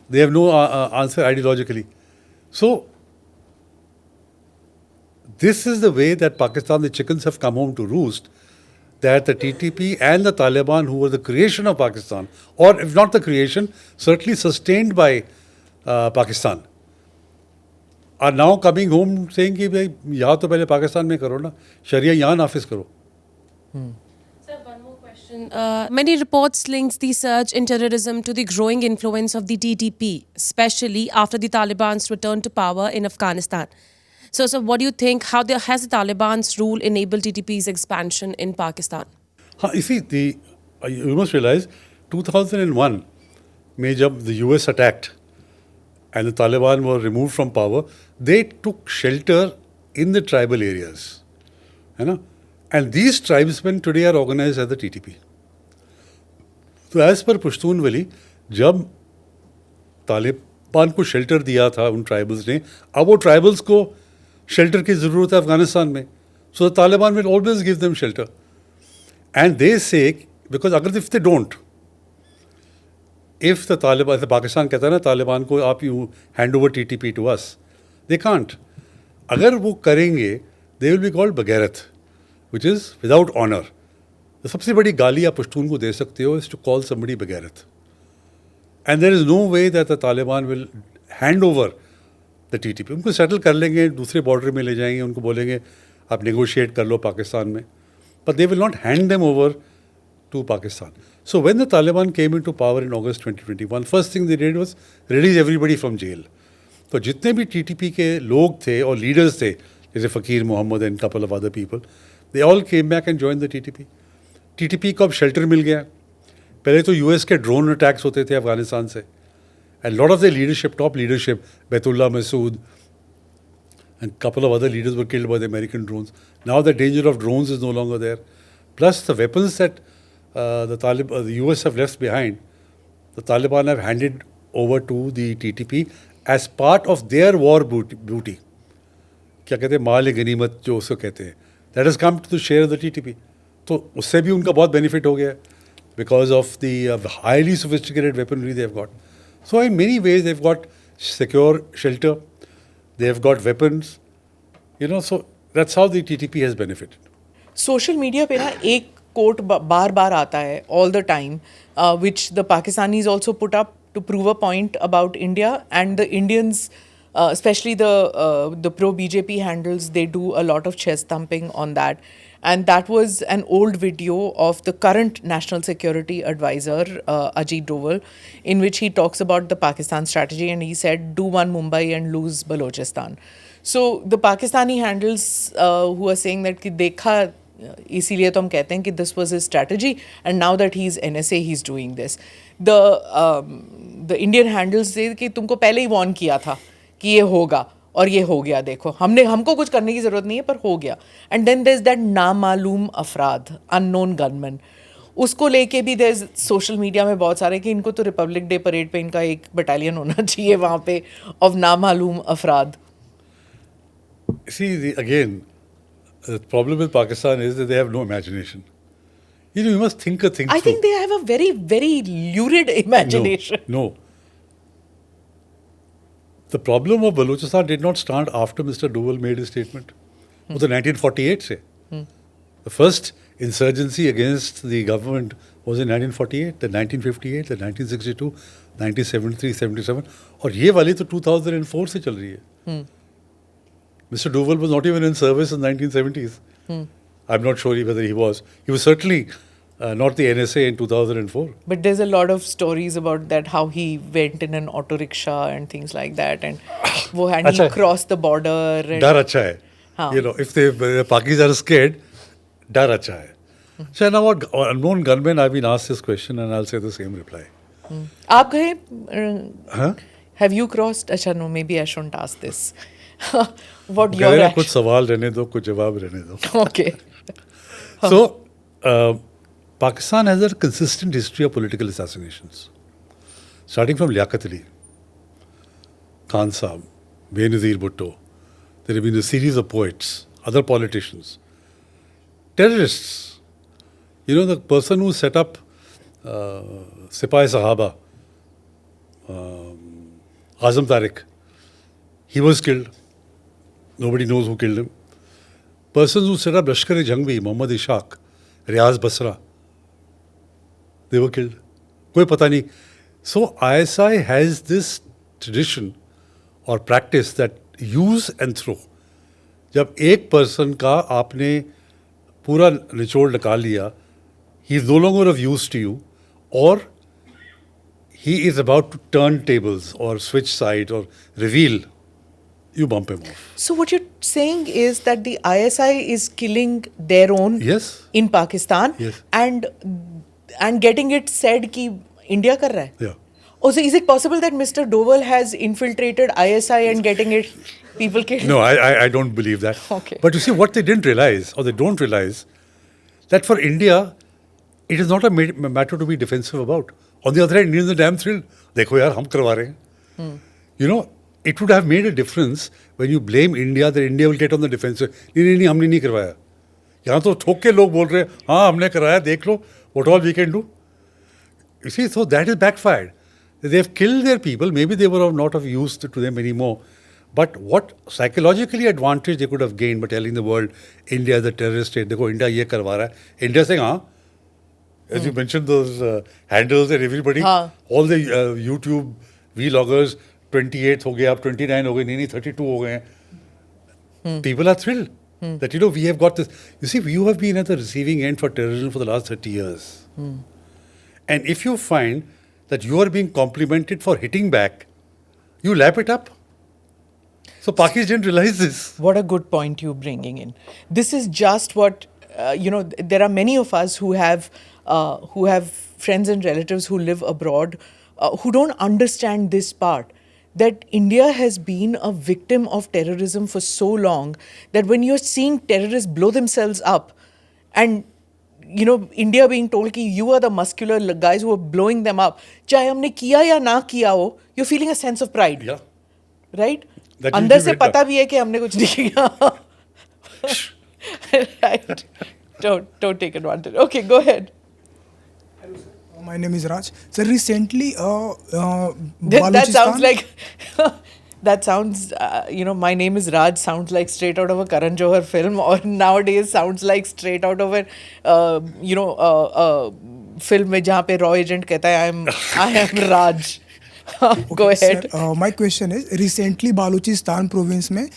They have no answer ideologically. So, this is the way that Pakistan, the chickens have come home to roost, that the TTP and the Taliban, who were the creation of Pakistan, or if not the creation, certainly sustained by Pakistan, are now coming home saying कि भाई यहाँ तो पहले पाकिस्तान में करो ना, शरिया यहाँ नाफिज करो. Sir, one more question. Many reports links the surge in terrorism to the growing influence of the TTP, especially after the Taliban's return to power in Afghanistan. So what do you think? How has the Taliban's rule enabled TTP's expansion in Pakistan? You see, you must realize, 2001 में जब the US attacked and the Taliban were removed from power, they took shelter in the tribal areas. And these tribesmen today are organized as the TTP. So as per Pashtun Valley, जब तालिबान को shelter दिया था उन tribals ने, अब वो tribals को shelter की ज़रूरत है अफगानिस्तान में. So the Taliban will always give them shelter. And they say, because अगर if they don't, if the Taliban, Pakistan कहता है ना तालिबान को आप you hand over TTP to us, they can't. अगर वो करेंगे, they will be called बगैरत, which is without honor. तो सबसे बड़ी गाली आप पश्तून को दे सकते हो is to call somebody बगैरत. And there is no way that the Taliban will hand over the TTP. उनको सेटल कर लेंगे, दूसरे बॉर्डर में ले जाएंगे, उनको बोलेंगे आप नेगोशिएट कर लो पाकिस्तान में. But they will not hand them over to Pakistan. So when the Taliban came into power in August 2021, first thing they did was release everybody from jail. तो जितने भी TTP के लोग थे और लीडर्स थे, जैसे फ़कीर Mohammad and couple of other people, they all came back and joined the TTP. TTP को अब शेल्टर मिल गया. पहले तो US के ड्रोन अटैक्स होते थे अफगानिस्तान से. And a lot of the leadership, top leadership, Baitullah Masood and couple of other leaders were killed by the American drones. Now the danger of drones is no longer there. Plus the weapons that the US have left behind, the Taliban have handed over to the TTP as part of their war booty. क्या कहते हैं, माल गनीमत जो उसको कहते हैं. That has come to the share of the TTP. तो उससे भी उनका बहुत benefit हो गया because of the highly sophisticated weaponry they have got. So in many ways they've got secure shelter, they have got weapons, so that's how the TTP has benefited. Social media पे ना एक quote बार बार आता है all the time, which the Pakistanis also put up to prove a point about India, and the Indians, especially the pro-BJP handles, they do a lot of chest thumping on that. And that was an old video of the current National Security Advisor, Ajit Doval, in which he talks about the Pakistan strategy, and he said, do one Mumbai and lose Balochistan. So the Pakistani handles who are saying that कि देखा इसीलिए तो हम कहते हैं कि this was his strategy, and now that he's NSA, he's doing this. The Indian handles say कि तुमको पहले ही warn किया था कि ये होगा, और ये हो गया. देखो, हमको कुछ करने की जरूरत नहीं है, पर हो गया. And then there's that नामालूम अफराद, unknown gunmen. उसको लेके भी there's social media में बहुत सारे कि इनको तो रिपब्लिक डे परेड पे इनका एक बटालियन होना चाहिए वहाँ पे of नामालूम अफराद. See, again, the problem with Pakistan is that they have no imagination. You must think a thing through. I think they have a very, very lurid imagination. No. The problem of Balochistan did not start after Mr. Doval made his statement. It was in 1948 se. The first insurgency against the government was in 1948, then 1958, then 1962, 1973, 77. और ये वाली तो 2004 से चल रही है. Mr. Doval was not even in service in the 1970s. I'm not sure whether he was. He was certainly not the NSA in 2004. But there's a lot of stories about that, how he went in an auto rickshaw and things like that, and he crossed the border. And डर अच्छा है. You know, if the Pakis are scared, डर अच्छा है. So now what unknown gunmen, I've been asked this question and I'll say the same reply. आप गए? Have you crossed? अच्छा, no, maybe I shouldn't ask this. What your reaction? कुछ सवाल रहने दो, कुछ जवाब रहने दो. Okay. So, Pakistan has a consistent history of political assassinations. Starting from Liaquat Ali, Khan Saab, Benazir Bhutto. There have been a series of poets, other politicians, terrorists. You know, the person who set up Sipahi Sahaba, Azam Tariq, he was killed. Nobody knows who killed him. Persons who set up Lashkar-e-Jhang, Muhammad Ishaq, Riaz Basra, they were killed. Koi pata nahi. So ISI has this tradition or practice that use and throw. जब एक person का आपने पूरा निचोड़ निकाल लिया, he is no longer of use to you, or he is about to turn tables or switch sides or reveal, you bump him off. So what you're saying is that the ISI is killing their own in Pakistan, and getting it said कि India कर रहा है. Yeah. Also, is it possible that Mr. Doval has infiltrated ISI and getting it people killed? No, I don't believe that. Okay. But you see, what they didn't realize, or they don't realize, that for India, it is not a matter to be defensive about. On the other hand, Indians are damn thrilled. देखो यार, हम करवा रहे हैं. You know, it would have made a difference when you blame India that India will get on the defensive. नहीं, हमने नहीं करवाया. यहाँ तो ठोक के लोग बोल रहे हैं, हाँ हमने कराया, देख लो, what all we can do. You see, so that is backfired. They have killed their people. Maybe they were not of use to them anymore. But what psychologically advantage they could have gained by telling the world, India is a terrorist state. देखो, India ये करवा रहा है. India saying, हाँ. As you mentioned, those handles and everybody, all the YouTube vloggers, 28 हो गए, अब 29 हो गए, नहीं 32 हो गए हैं. People are thrilled that, you know, we have got this. You see, you have been at the receiving end for terrorism for the last 30 years. And if you find that you are being complimented for hitting back, you lap it up. So Pakis didn't realize this. What a good point you're bringing in. This is just what, you know, there are many of us who have friends and relatives who live abroad who don't understand this part. That India has been a victim of terrorism for so long that when you're seeing terrorists blow themselves up and, you know, India being told कि you are the muscular guys who are blowing them up, चाहे हमने किया या ना किया हो, you're feeling a sense of pride. Yeah. Right? That अंदर से पता भी है कि हमने कुछ नहीं किया. Right. Don't take advantage. Okay, go ahead. My name is Raj. So recently, that sounds like that sounds. You know, my name is Raj. Sounds like straight out of a Karan Johar film, or nowadays sounds like straight out of a film में जहाँ पे raw agent कहता है I am Raj. Go ahead. Sir, my question is recently Balochistan province में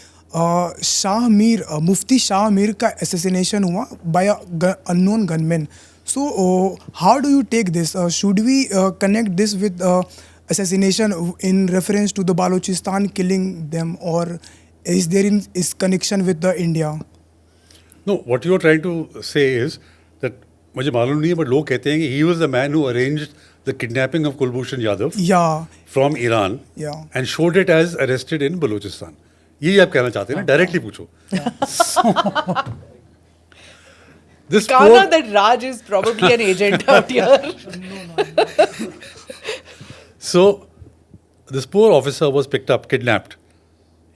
Shah Mir Mufti Shah Mir का assassination हुआ by a unknown gunman. So, how do you take this? Should we connect this with assassination in reference to the Balochistan killing them, or is there is connection with the India? No, what you are trying to say is that मुझे मालूम नहीं है, but लोग कहते हैं कि he was the man who arranged the kidnapping of Kulbhushan Yadav Yeah, from Iran yeah. and showed it as arrested in Balochistan. यही आप कहना चाहते हैं ना? Directly पूछो. This Kana poor, that Raj is probably an agent out here. so this poor officer was picked up, kidnapped.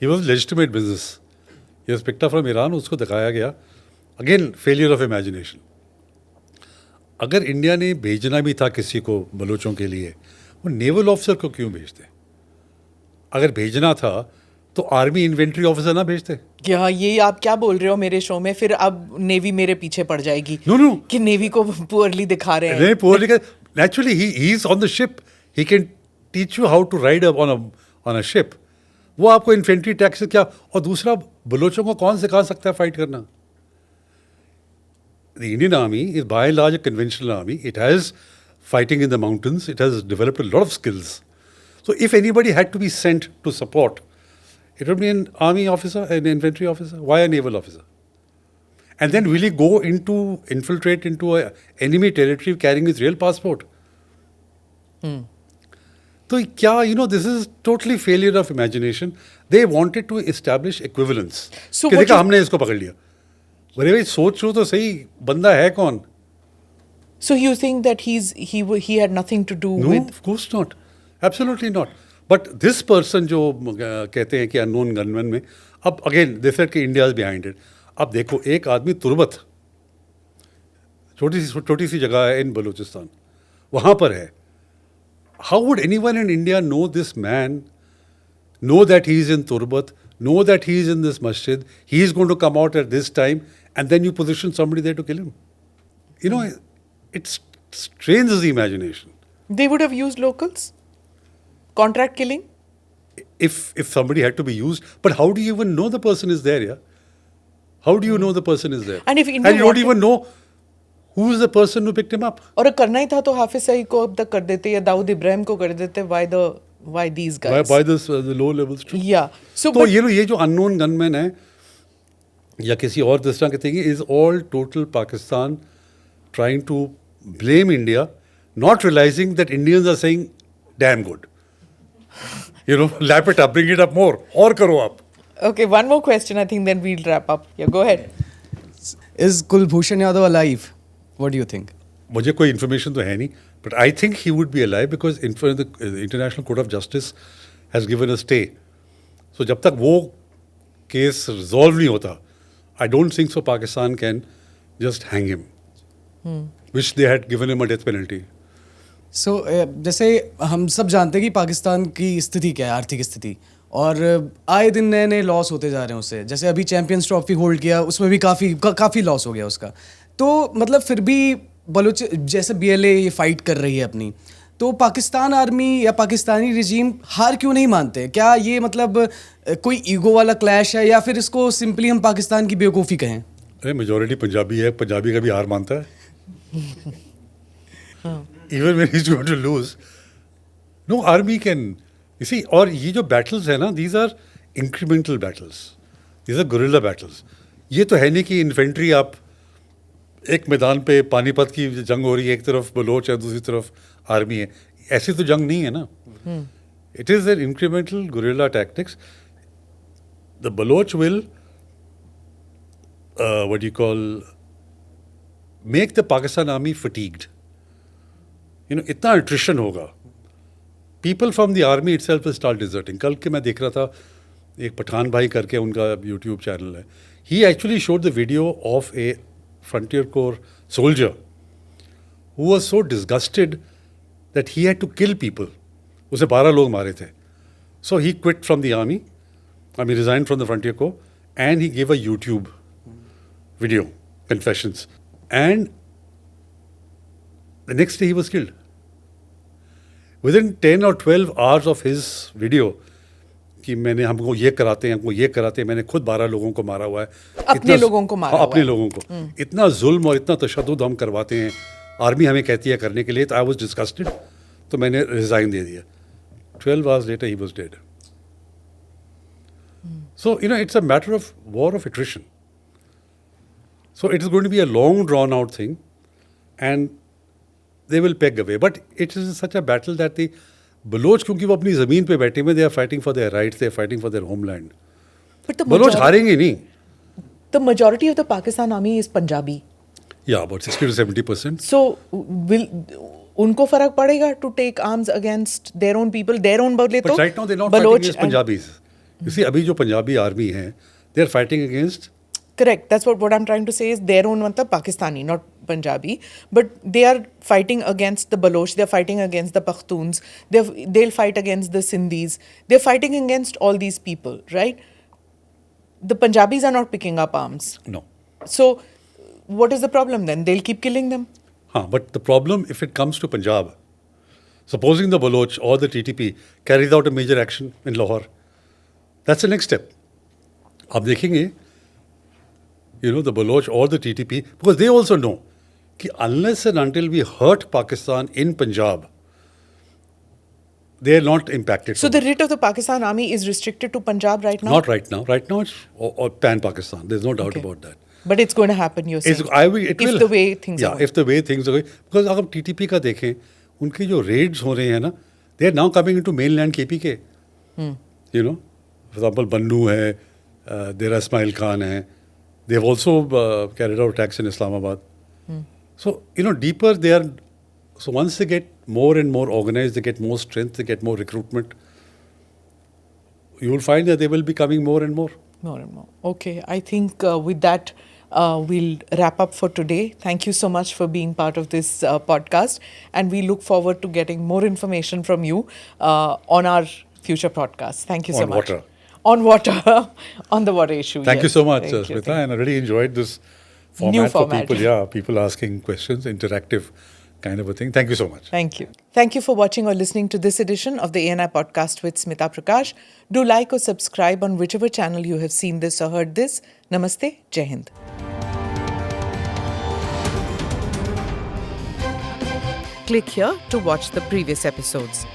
He was legitimate business. He was picked up from Iran. उसको दिखाया गया. Again, failure of imagination. अगर India ने भेजना भी था किसी को बलोचों के लिए, वो नेवल ऑफिसर को क्यों भेजते? अगर भेजना था तो आर्मी इन्वेंट्री ऑफिसर ना भेजते? क्या ये आप क्या बोल रहे हो मेरे शो में? फिर अब नेवी मेरे पीछे पड़ जाएगी No. कि नेवी को पुअरली दिखा रहे हैं. नहीं, पोअरली का naturally he is on the ship. He can teach you how to ride on a ship. वो आपको इन्फेंट्री टैक्स क्या, और दूसरा बलोचों को कौन सिखा सकता है फाइट करना? The Indian army is by and large a conventional army. It has fighting in the mountains. It has developed a lot of skills. So if anybody had to be sent to support, it would be an army officer, an infantry officer. Why a naval officer? And then will he go infiltrate into a enemy territory carrying his real passport? So क्या, this is totally failure of imagination. They wanted to establish equivalence. So कि what देखा you- हमने इसको पकड़ लिया. अरे भाई सोचो तो सही, बंदा है कौन? So you think that he had nothing to do No, with? of course not. Absolutely not. But this person जो कहते हैं कि अननोन गनमैन में, अब अगेन दे सेड कि इंडिया इज बिहाइंड इट. अब देखो, एक आदमी तुर्बत, छोटी सी जगह है इन बलूचिस्तान, वहाँ पर है. How would anyone in India know this man, know that he is in Turbat, know that he is in this masjid, he is going to come out at this time, and then you position somebody there to kill him? It strains the imagination. They would have used locals? Contract killing? If somebody had to be used, but how do you even know the person is there, yeah? How do you know the person is there? And if India you don't wanted- even know who is the person who picked him up. और करना ही था तो हाफिज सईद को अब तक कर देते या दाऊद इब्राहिम को कर देते. Why these guys? Why the low levels too? Yeah. So तो but ये जो अननोन गनमैन है या किसी और तरह के thing is all total Pakistan trying to blame India, not realizing that Indians are saying damn good. Lap it up, bring it up more, और करो आप. okay, one more question I think then we'll wrap up. Yeah, go ahead. Is Kulbhushan Yadav alive? What do you think? मुझे कोई information तो है नहीं, but I think he would be alive because the International Court of Justice has given a stay. So जब तक वो case resolve नहीं होता, I don't think so Pakistan can just hang him, which they had given him a death penalty. So, जैसे हम सब जानते हैं कि पाकिस्तान की स्थिति क्या है, आर्थिक स्थिति, और आए दिन नए नए लॉस होते जा रहे हैं उससे. जैसे अभी चैंपियंस ट्रॉफी होल्ड किया, उसमें भी काफ़ी लॉस हो गया उसका. तो मतलब फिर भी बलूच जैसे BLA ये फाइट कर रही है अपनी, तो पाकिस्तान आर्मी या पाकिस्तानी रिजीम हार क्यों नहीं मानते? क्या ये मतलब कोई ईगो वाला क्लैश है या फिर इसको सिंपली हम पाकिस्तान की बेवकूफ़ी कहें? अरे मेजॉरिटी पंजाबी है, पंजाबी का भी हार मानता है. Even when he's going to lose, no army can. You see, और ये जो battles है ना, these are incremental battles. These are guerrilla battles. ये तो है नहीं कि इन्फेंट्री आप एक मैदान पे पानीपत की जंग हो रही है, एक तरफ बलोच है, दूसरी तरफ आर्मी है. ऐसी तो जंग नहीं है ना. It is an incremental guerrilla tactics. The Baloch will, make the Pakistan army fatigued. इतना attrition होगा. People from the army itself will start deserting. कल के मैं देख रहा था, एक पठान भाई करके उनका YouTube चैनल है. He actually showed the video of a Frontier Corps soldier who was so disgusted that he had to kill people. उसे 12 लोग मारे थे. So he quit from the army. Resigned from the Frontier Corps, and he gave a YouTube video, confessions. And the next day he was killed. Within 10 or 12 hours of his video, कि हमको ये कराते हैं, मैंने खुद 12 लोगों को मारा हुआ है. अपने लोगों को मारा हुआ है. अपने लोगों को. इतना जुल्म और इतना तशद्दुद हम करवाते हैं, आर्मी हमें कहती है करने के लिए. तो आई वॉज डिस्गस्टेड, तो मैंने रिजाइन दे दिया. 12 hours later he was dead. So, it's a matter of war of attrition. So it is going to be a long drawn out thing, and they will peg away. But it is such a battle that the Baloch, क्योंकि वो अपनी ज़मीन पे बैठे हुए, they are fighting for their rights, they are fighting for their homeland. But the Baloch हारेंगे नहीं. The majority of the Pakistan army is Punjabi. Yeah, about 60 to 70%. So will उनको फर्क पड़ेगा to take arms against their own people, their own बोले तो But right now they're not fighting against Punjabis. You see, अभी जो Punjabi army है, they are fighting against. Correct. That's what I'm trying to say is their own matlab Pakistani, not Punjabi. But they are fighting against the Balochs. They're fighting against the Pashtuns. They'll fight against the Sindhis. They're fighting against all these people, right? The Punjabis are not picking up arms. No. So what is the problem then? They'll keep killing them. But the problem, if it comes to Punjab, supposing the Baloch or the TTP carries out a major action in Lahore, that's the next step. आप देखेंगे, the Baloch or the TTP, because they also know that unless and until we hurt Pakistan in Punjab, they are not impacted. So the writ of the Pakistan army is restricted to Punjab right now? Not right now. Right now it's or pan-Pakistan. There's no doubt about that. But it's going to happen, you're saying? If the way things are going. If the way things are going. Because अगर TTP का देखें, उनके जो raids हो रहे हैं ना, they are now coming into mainland KPK. For example, Bannu hai, there are Ismail Khan hai. They have also carried out attacks in Islamabad. So, deeper they are. So once they get more and more organized, they get more strength, they get more recruitment, you will find that they will be coming more and more. More and more. Okay, I think with that, we'll wrap up for today. Thank you so much for being part of this podcast. And we look forward to getting more information from you on our future podcasts. Thank you so much. On water. On the water issue. Thank you so much, Smita. And I really enjoyed this format. New format. For people. People asking questions, interactive kind of a thing. Thank you so much. Thank you. Thank you for watching or listening to this edition of the ANI podcast with Smita Prakash. Do like or subscribe on whichever channel you have seen this or heard this. Namaste. Jai Hind. Click here to watch the previous episodes.